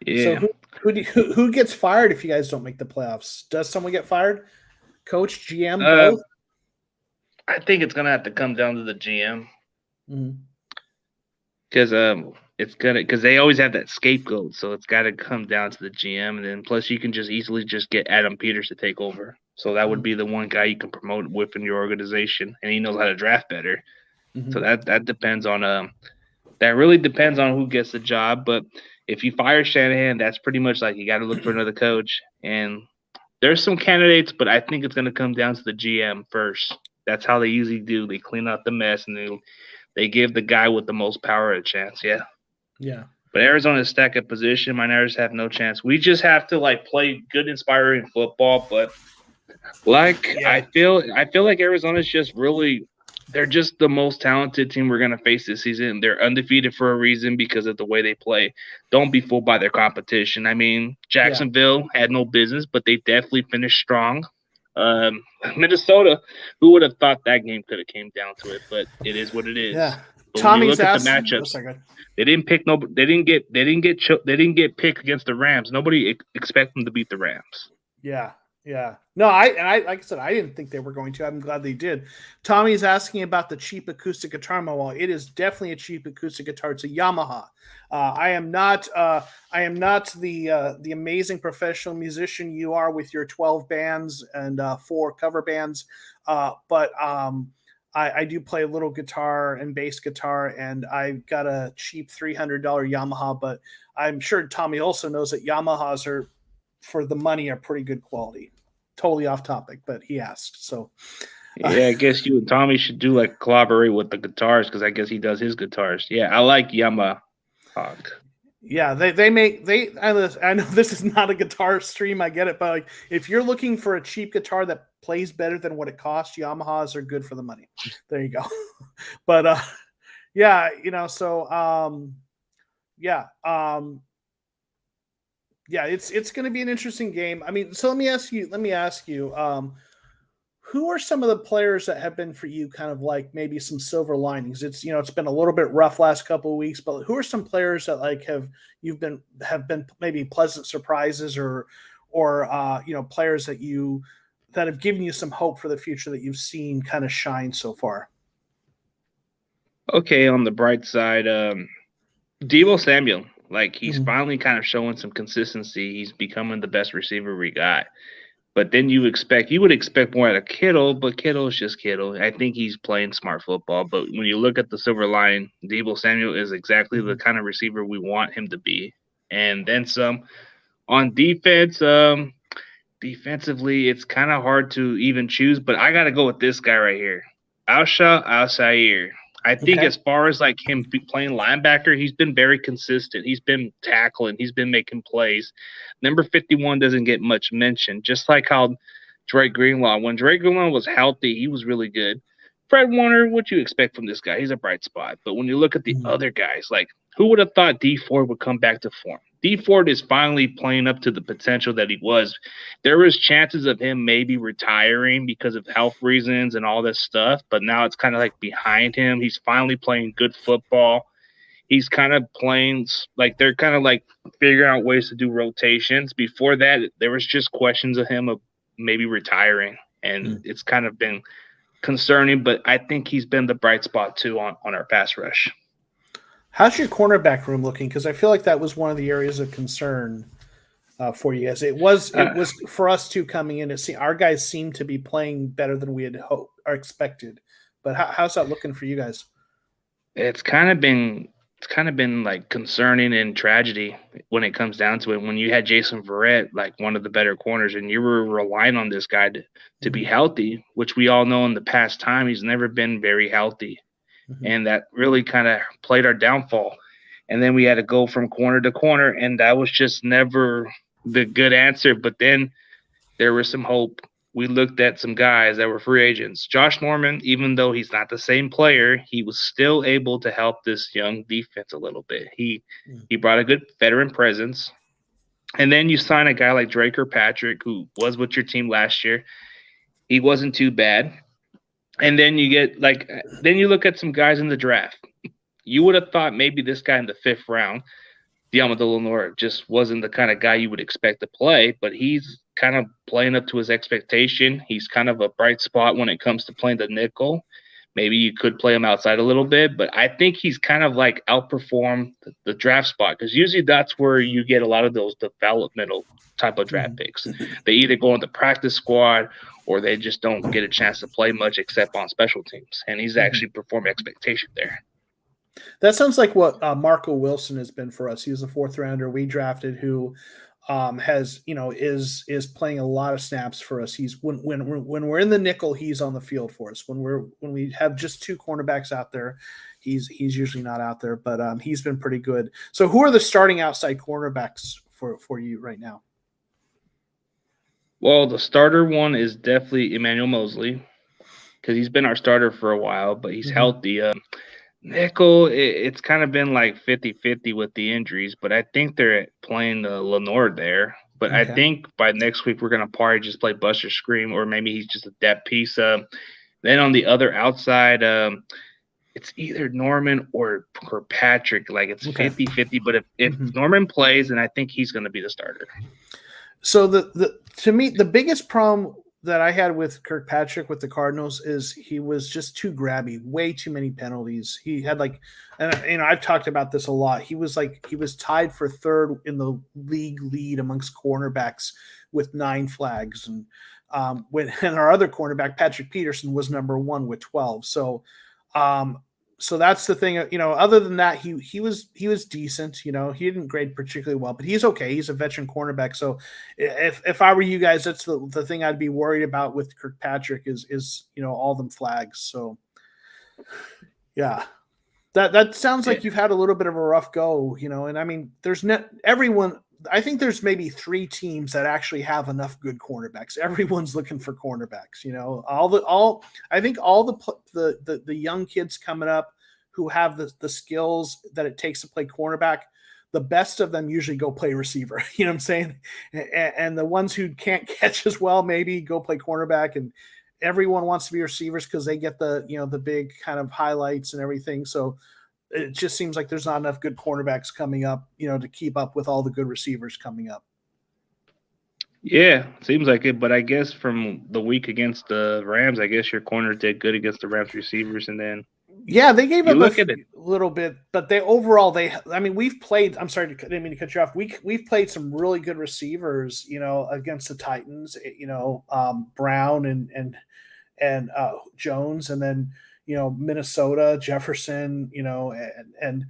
So who gets fired if you guys don't make the playoffs? Does someone get fired? Coach, GM, both? I think it's gonna have to come down to the GM because because they always have that scapegoat, so it's got to come down to the GM, and then plus you can just easily just get Adam Peters to take over. So that would be the one guy you can promote within your organization, and he knows how to draft better. So that depends on that really depends on who gets the job. But if you fire Shanahan, that's pretty much like you got to look for another coach. And there's some candidates, but I think it's going to come down to the GM first. That's how they usually do. They clean out the mess, and they give the guy with the most power a chance. Yeah. But Arizona's stacked at position. Miners have no chance. We just have to play good, inspiring football. But I feel like Arizona's just really they're just the most talented team we're going to face this season. They're undefeated for a reason because of the way they play. Don't be fooled by their competition. I mean, Jacksonville had no business, but they definitely finished strong. Minnesota, who would have thought that game could have came down to it? But it is what it is. Yeah. But Tommy's when you look asking, at the matchups, they didn't pick no. They didn't get picked against the Rams. Nobody expect them to beat the Rams. Yeah. Yeah. No, I like I said, I didn't think they were going to. I'm glad they did. Tommy's asking about the cheap acoustic guitar. Well, it is definitely a cheap acoustic guitar. It's a Yamaha. I am not the amazing professional musician you are with your 12 bands and 4 cover bands. But I do play a little guitar and bass guitar, and I've got a cheap $300 Yamaha. But I'm sure Tommy also knows that Yamahas are, for the money, are pretty good quality. Totally off topic, but he asked. So yeah, I guess you and Tommy should do like collaborate with the guitars, because I guess he does his guitars. Yeah, I like Yamaha. Yeah, I know this is not a guitar stream, I get it, but like if you're looking for a cheap guitar that plays better than what it costs, Yamahas are good for the money. There you go. But yeah, yeah, it's going to be an interesting game. I mean, so let me ask you, who are some of the players that have been for you kind of like maybe some silver linings? It's been a little bit rough last couple of weeks, but who are some players that like have been maybe pleasant surprises or players that have given you some hope for the future that you've seen kind of shine so far? Okay, on the bright side, Deebo Samuel. Like, he's finally kind of showing some consistency. He's becoming the best receiver we got. But then you would expect more out of Kittle, but Kittle's just Kittle. I think he's playing smart football. But when you look at the silver line, Deebo Samuel is exactly the kind of receiver we want him to be. And then some. On defense, defensively, it's kind of hard to even choose, but I got to go with this guy right here, Alshon Al-Shaair. I think as far as like him playing linebacker, he's been very consistent. He's been tackling. He's been making plays. Number 51 doesn't get much mention, just like how Drake Greenlaw. When Drake Greenlaw was healthy, he was really good. Fred Warner, what you expect from this guy? He's a bright spot. But when you look at the other guys, like who would have thought D Ford would come back to form? D Ford is finally playing up to the potential that he was. There was chances of him maybe retiring because of health reasons and all this stuff, but now it's kind of like behind him. He's finally playing good football. He's kind of playing like they're kind of like figuring out ways to do rotations. Before that, there was just questions of him of maybe retiring, and it's kind of been concerning, but I think he's been the bright spot too on our pass rush. How's your cornerback room looking? Because I feel like that was one of the areas of concern for you guys. It was for us too coming in. Our guys seem to be playing better than we had hoped or expected. But how's that looking for you guys? It's kind of been like concerning and tragedy when it comes down to it. When you had Jason Verrett, like one of the better corners, and you were relying on this guy to be healthy, which we all know in the past time he's never been very healthy. And that really kind of played our downfall. And then we had to go from corner to corner, and that was just never the good answer. But then there was some hope. We looked at some guys that were free agents. Josh Norman, even though he's not the same player, he was still able to help this young defense a little bit. He brought a good veteran presence. And then you sign a guy like Drake Patrick, who was with your team last year. He wasn't too bad. And then then you look at some guys in the draft. You would have thought maybe this guy in the 5th round, Diamadou Lenore, just wasn't the kind of guy you would expect to play, but he's kind of playing up to his expectation. He's kind of a bright spot when it comes to playing the nickel. Maybe you could play him outside a little bit, but I think he's kind of like outperformed the draft spot, because usually that's where you get a lot of those developmental type of draft picks. They either go on the practice squad or they just don't get a chance to play much except on special teams. And he's actually performed expectation there. That sounds like what Marco Wilson has been for us. He was a 4th rounder we drafted who has, is playing a lot of snaps for us. He's when we're in the nickel, he's on the field for us. When we have just 2 cornerbacks out there, he's usually not out there, but he's been pretty good. So who are the starting outside cornerbacks for you right now? Well, the starter one is definitely Emmanuel Mosley. because he's been our starter for a while, but he's Mhm. healthy. Nickel, it's kind of been like 50-50 with the injuries, but I think they're playing Lenore there. But I Okay. think by next week we're gonna probably just play Buster Scream, or maybe he's just a depth piece. Then on the other outside, it's either Norman or Patrick. Like it's Okay. 50-50, but if Mhm. Norman plays, then I think he's gonna be the starter. So to me, the biggest problem that I had with Kirkpatrick with the Cardinals is he was just too grabby, way too many penalties. He had like, and I've talked about this a lot. He was tied for third in the league lead amongst cornerbacks with 9 flags, and and our other cornerback Patrick Peterson was number 1 with 12. So that's the thing. Other than that, he was decent. He didn't grade particularly well, but he's okay. He's a veteran cornerback. So if I were you guys, that's the thing I'd be worried about with Kirkpatrick is all them flags. So yeah, that sounds like you've had a little bit of a rough go. And I mean, there's everyone. I think there's maybe 3 teams that actually have enough good cornerbacks. Everyone's looking for cornerbacks. I think all the young kids coming up who have the skills that it takes to play cornerback, the best of them usually go play receiver. You know what I'm saying? And the ones who can't catch as well maybe go play cornerback. And everyone wants to be receivers because they get the big kind of highlights and everything. So it just seems like there's not enough good cornerbacks coming up, to keep up with all the good receivers coming up. Yeah, seems like it. But I guess from the week against the Rams, I guess your corner did good against the Rams receivers, and then they gave up look at it. a little bit, but we've played. I'm sorry, I didn't mean to cut you off. We've played some really good receivers, against the Titans. Brown and Jones, and then Minnesota, Jefferson, and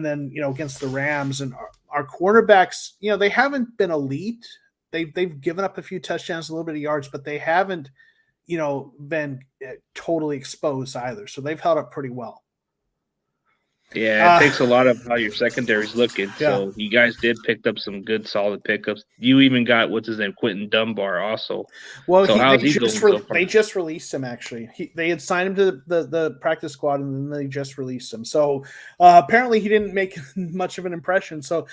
then against the Rams, and our cornerbacks, they haven't been elite. They've given up a few touchdowns, a little bit of yards, but they haven't been totally exposed either. So they've held up pretty well. Yeah, it takes a lot of how your secondary's looking. Yeah. So you guys did pick up some good, solid pickups. You even got what's his name, Quentin Dunbar, also. Well, so how's he going so far? They just released him. Actually, they had signed him to the practice squad, and then they just released him. So apparently, he didn't make much of an impression. So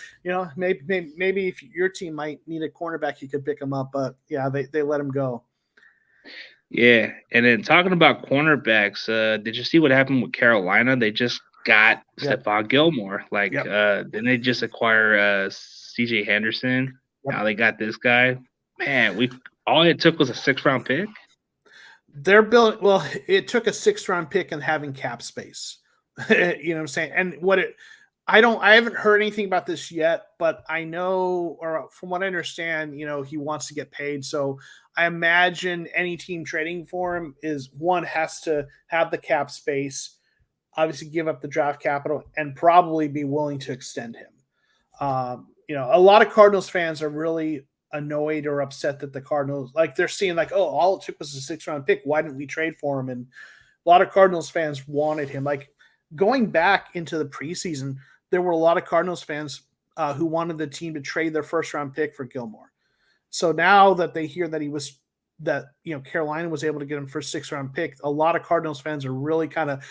maybe if your team might need a cornerback, you could pick him up. But yeah, they let him go. Yeah, and then talking about cornerbacks, did you see what happened with Carolina? They just got Stephon Gilmore. Then they just acquire CJ Henderson. Yep. Now they got this guy. Man, all it took was a 6th-round pick. They're building. Well, it took a 6th-round pick and having cap space. You know what I'm saying? And I haven't heard anything about this yet, but I know, or from what I understand, he wants to get paid. So I imagine any team trading for him has to have the cap space, obviously give up the draft capital, and probably be willing to extend him. A lot of Cardinals fans are really annoyed or upset that the Cardinals, they're seeing all it took was a 6th-round pick. Why didn't we trade for him? And a lot of Cardinals fans wanted him. Going back into the preseason, there were a lot of Cardinals fans who wanted the team to trade their 1st-round pick for Gilmore. So now that they hear that Carolina was able to get him for a 6th-round pick, a lot of Cardinals fans are really kind of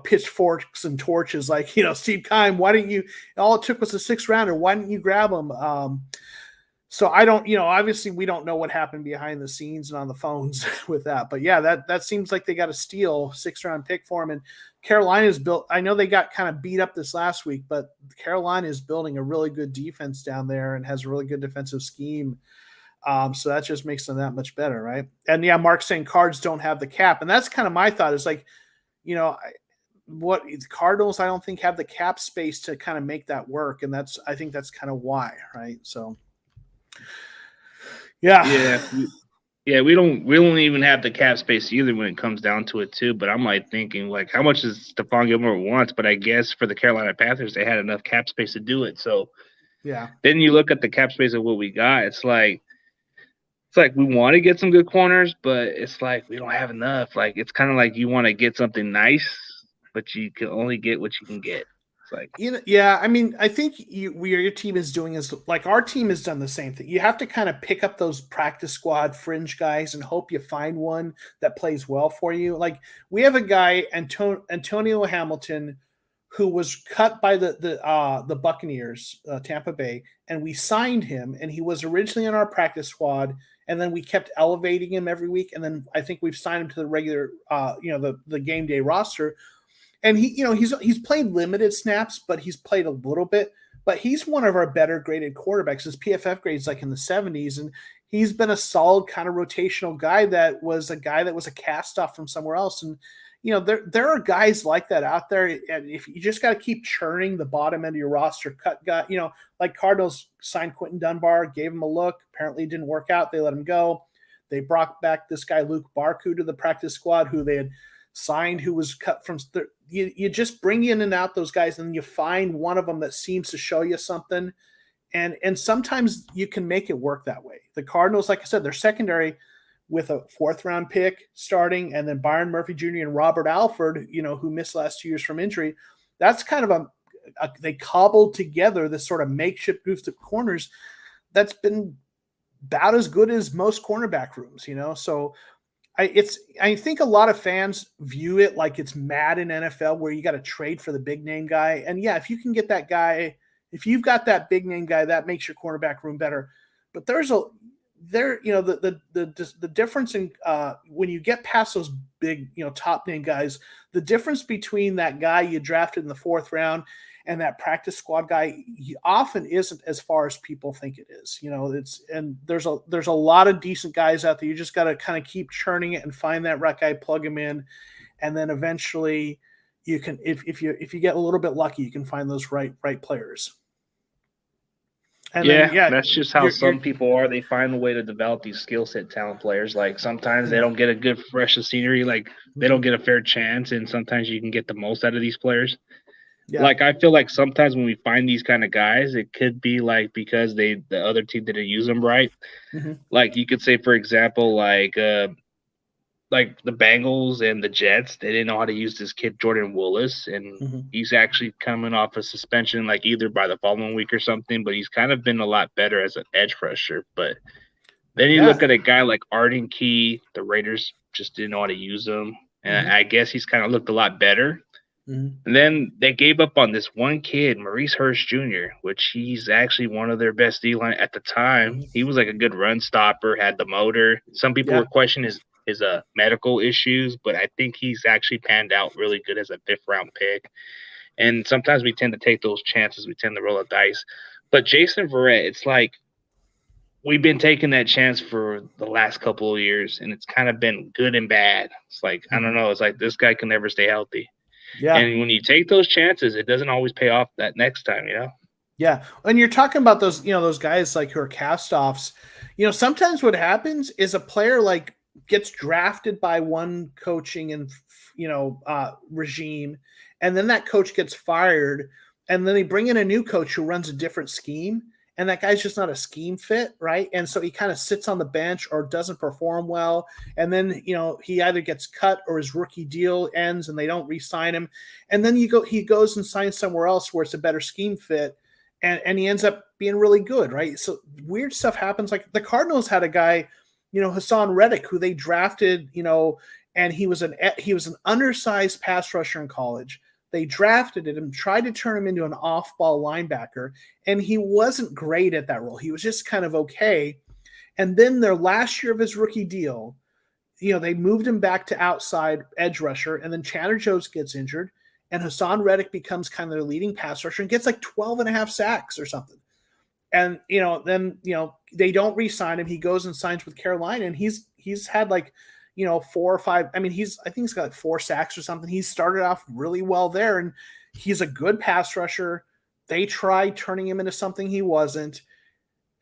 pitchforks and torches, Steve Keim, why didn't you? All it took was a 6th-rounder. Why didn't you grab him? So I don't, obviously we don't know what happened behind the scenes and on the phones with that, but yeah, that seems like they got a steal 6th-round pick for him. And Carolina's built. I know they got kind of beat up this last week, but Carolina is building a really good defense down there and has a really good defensive scheme. So that just makes them that much better, right? And yeah, Mark's saying Cards don't have the cap, and that's kind of my thought. Is what the Cardinals I don't think have the cap space to kind of make that work, and I think that's kind of why, right? So yeah. We don't even have the cap space either when it comes down to it too. But I'm thinking how much does Stephon Gilmore wants? But I guess for the Carolina Panthers, they had enough cap space to do it. So yeah. Then you look at the cap space of what we got. It's like we want to get some good corners, but it's we don't have enough. It's kind of you want to get something nice, but you can only get what you can get. Like, yeah, I mean, I think your team is doing is like our team has done the same thing. You have to kind of pick up those practice squad fringe guys and hope you find one that plays well for you. Like we have a guy, Antonio Hamilton, who was cut by the Buccaneers, Tampa Bay, and we signed him, and he was originally in our practice squad, and then we kept elevating him every week, and then I think we've signed him to the regular, the game day roster. And he's played limited snaps, but he's played a little bit. But he's one of our better graded quarterbacks. His PFF grade's like in the 70s, and he's been a solid kind of rotational guy that was a cast off from somewhere else. And there are guys like that out there, and if you just got to keep churning the bottom end of your roster, cut guy, like Cardinals signed Quentin Dunbar, gave him a look. Apparently, it didn't work out. They let him go. They brought back this guy Luke Barku to the practice squad, who they had signed, who was cut from. You just bring in and out those guys, and you find one of them that seems to show you something, and sometimes you can make it work that way. The Cardinals, like I said, they're secondary with a 4th round pick starting, and then Byron Murphy Jr. and Robert Alford, who missed last 2 years from injury. That's kind of they cobbled together this sort of makeshift group of corners that's been about as good as most cornerback rooms, So I think a lot of fans view it like it's Madden NFL, where you got to trade for the big name guy. And yeah, if you can get that guy, if you've got that big name guy, that makes your cornerback room better. But the difference in when you get past those big, top name guys, the difference between that guy you drafted in the 4th round and that practice squad guy, he often isn't as far as people think it is. There's a lot of decent guys out there. You just got to kind of keep churning it and find that right guy, plug him in, and then eventually you can, if you get a little bit lucky, you can find those right players. And that's just how some people are. They find a way to develop these skill set talent players. Like sometimes they don't get a good fresh of scenery, like they don't get a fair chance, and sometimes you can get the most out of these players. Yeah. Like I feel like sometimes when we find these kind of guys, it could be like because the other team didn't use them right. Mm-hmm. Like you could say, for example, like the Bengals and the Jets, they didn't know how to use this kid Jordan Willis, and he's actually coming off a suspension, like either by the following week or something. But he's kind of been a lot better as an edge rusher. But then you look at a guy like Arden Key, the Raiders just didn't know how to use him, and I guess he's kind of looked a lot better. Mm-hmm. And then they gave up on this one kid, Maurice Hurst Jr., which he's actually one of their best D-line at the time. He was like a good run stopper, had the motor. Some people were questioning his medical issues, but I think he's actually panned out really good as a 5th round pick. And sometimes we tend to take those chances. We tend to roll a dice. But Jason Verrett, it's like we've been taking that chance for the last couple of years, and it's kind of been good and bad. It's like, I don't know. It's like this guy can never stay healthy. Yeah. And when you take those chances, it doesn't always pay off that next time, Yeah. And you're talking about those, those guys like who are cast-offs. Sometimes what happens is a player like gets drafted by one coaching and, regime, and then that coach gets fired, and then they bring in a new coach who runs a different scheme, and that guy's just not a scheme fit, right? And so he kind of sits on the bench or doesn't perform well. And then, he either gets cut or his rookie deal ends and they don't re-sign him. And then he goes and signs somewhere else where it's a better scheme fit. And he ends up being really good, right? So weird stuff happens. Like the Cardinals had a guy, Hassan Reddick, who they drafted, and he was an undersized pass rusher in college. They drafted him, tried to turn him into an off-ball linebacker, and he wasn't great at that role. He was just kind of okay. And then their last year of his rookie deal, they moved him back to outside edge rusher, and then Chandler Jones gets injured, and Hassan Reddick becomes kind of their leading pass rusher and gets like 12 and a half sacks or something. And, then they don't re-sign him. He goes and signs with Carolina, and he's had like, 4 or 5. I mean, I think he's got like 4 sacks or something. He started off really well there, and he's a good pass rusher. They tried turning him into something he wasn't,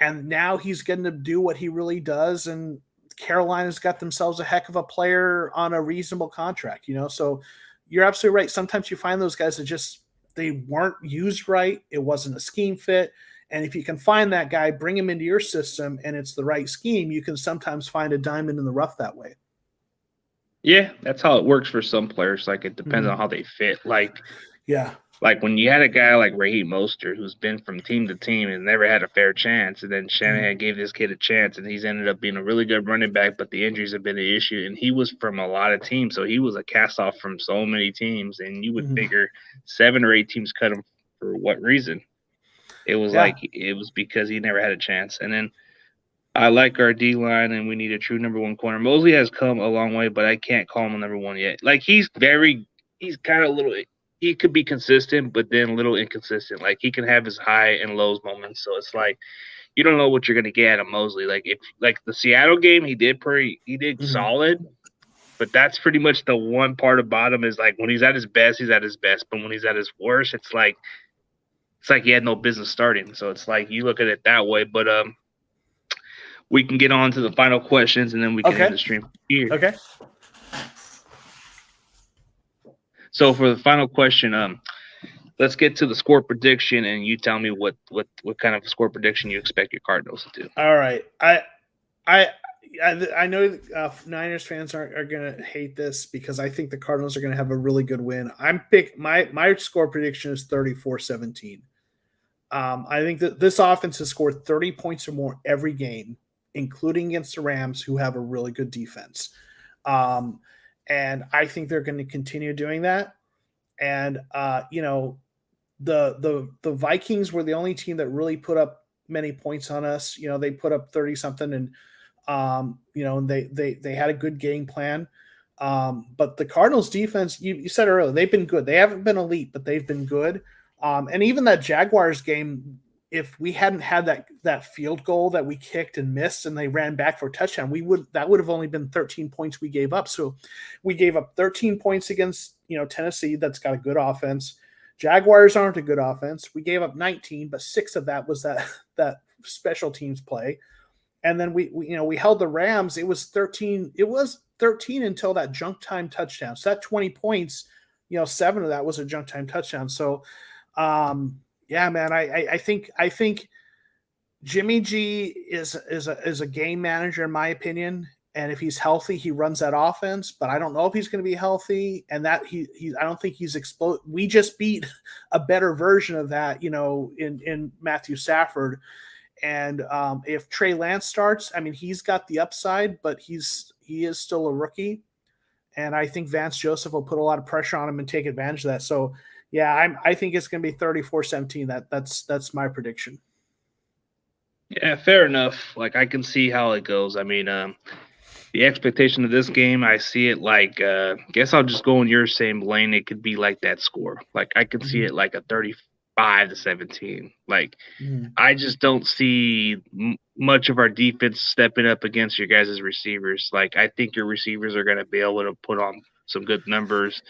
and now he's getting to do what he really does. And Carolina's got themselves a heck of a player on a reasonable contract, So you're absolutely right. Sometimes you find those guys that they weren't used right. It wasn't a scheme fit. And if you can find that guy, bring him into your system, and it's the right scheme, you can sometimes find a diamond in the rough that way. Yeah, that's how it works for some players. Like it depends on how they fit. Like, yeah, like when you had a guy like Raheem Mostert who's been from team to team and never had a fair chance, and then Shanahan gave this kid a chance, and he's ended up being a really good running back, but the injuries have been an issue, and he was from a lot of teams, so he was a cast-off from so many teams, and you would figure 7 or 8 teams cut him for what reason? It was it was because he never had a chance. And then I like our D-line, and we need a true number 1 corner. Mosley has come a long way, but I can't call him a number 1 yet. Like, he's kind of he could be consistent, but then a little inconsistent. Like, he can have his high and lows moments. So it's like you don't know what you're gonna get out of Mosley. Like the Seattle game, he did solid, but that's pretty much the one part about him is like when he's at his best, he's at his best. But when he's at his worst, it's like he had no business starting. So it's like you look at it that way. But we can get on to the final questions, and then we can end the stream here. Okay. So for the final question, let's get to the score prediction, and you tell me what kind of score prediction you expect your Cardinals to do. All right. I know Niners fans are going to hate this because I think the Cardinals are going to have a really good win. My score prediction is 34-17. I think that this offense has scored 30 points or more every game, including against the Rams, who have a really good defense. And I think they're going to continue doing that. And, the Vikings were the only team that really put up many points on us. They put up 30 something and, they had a good game plan. But the Cardinals defense, you said earlier, they've been good. They haven't been elite, but they've been good. And even that Jaguars game, if we hadn't had that field goal that we kicked and missed and they ran back for a touchdown, that would have only been 13 points we gave up. So we gave up 13 points against, Tennessee. That's got a good offense. Jaguars aren't a good offense. We gave up 19, but 6 of that was that special teams play. And then we held the Rams. It was 13. It was 13 until that junk time touchdown. So that 20 points, 7 of that was a junk time touchdown. So, yeah, man, I think Jimmy G is a game manager in my opinion, and if he's healthy, he runs that offense. But I don't know if he's going to be healthy, and that I don't think he's exploded. We just beat a better version of that, in Matthew Stafford, and if Trey Lance starts, I mean, he's got the upside, but he is still a rookie, and I think Vance Joseph will put a lot of pressure on him and take advantage of that. So. Yeah, I think it's going to be 34-17. That's my prediction. Yeah, fair enough. Like, I can see how it goes. I mean, the expectation of this game, I see it like, guess I'll just go in your same lane. It could be like that score. Like, I could see it like a 35-17. Like, I just don't see much of our defense stepping up against your guys' receivers. Like, I think your receivers are going to be able to put on some good numbers.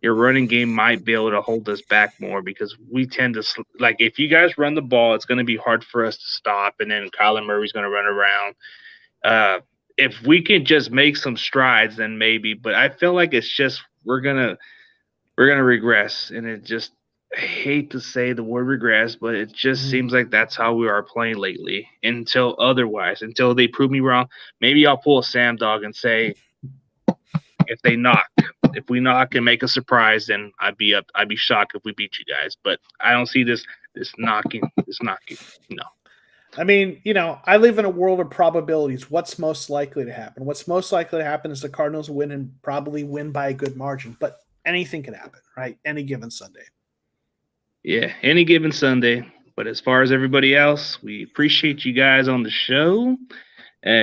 Your running game might be able to hold us back more because we tend to if you guys run the ball, it's going to be hard for us to stop, and then Kyler Murray's going to run around. If we can just make some strides, then maybe. But I feel like it's just we're gonna regress, and it just I hate to say the word regress, but it just seems like that's how we are playing lately. Until they prove me wrong, maybe I'll pull a Sam Dog and say if we knock and make a surprise, then I'd be shocked if we beat you guys. But I don't see this knocking. No. I mean, I live in a world of probabilities. What's most likely to happen? What's most likely to happen is the Cardinals win and probably win by a good margin. But anything can happen, right? Any given Sunday. Yeah, any given Sunday. But as far as everybody else, we appreciate you guys on the show.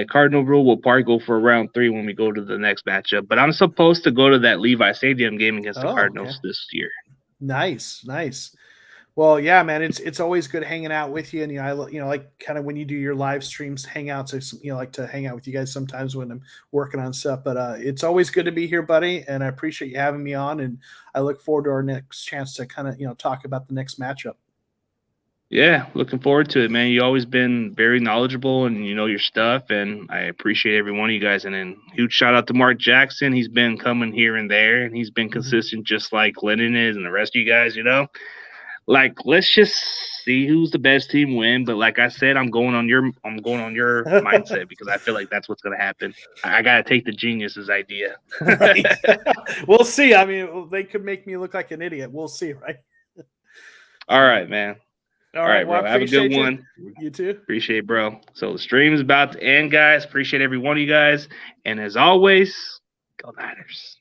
Cardinal Rule will probably go for round 3 when we go to the next matchup. But I'm supposed to go to that Levi Stadium game against the Cardinals this year. Nice. Well, yeah, man, it's always good hanging out with you. And I like kind of when you do your live streams, hangouts. I like to hang out with you guys sometimes when I'm working on stuff. But it's always good to be here, buddy. And I appreciate you having me on. And I look forward to our next chance to kind of talk about the next matchup. Yeah, looking forward to it, man. You've always been very knowledgeable and you know your stuff, and I appreciate every one of you guys. And then huge shout out to Mark Jackson. He's been coming here and there, and he's been consistent just like Lennon is and the rest of you guys, Like, let's just see who's the best team win. But like I said, I'm going on your mindset because I feel like that's what's going to happen. I got to take the genius's idea. Right. We'll see. I mean, they could make me look like an idiot. We'll see, right? All right, man. All right, bro. well, Have a good you. one. You too. Appreciate it, bro. So the stream is about to end, guys. Appreciate every one of you guys. And as always, go Niners.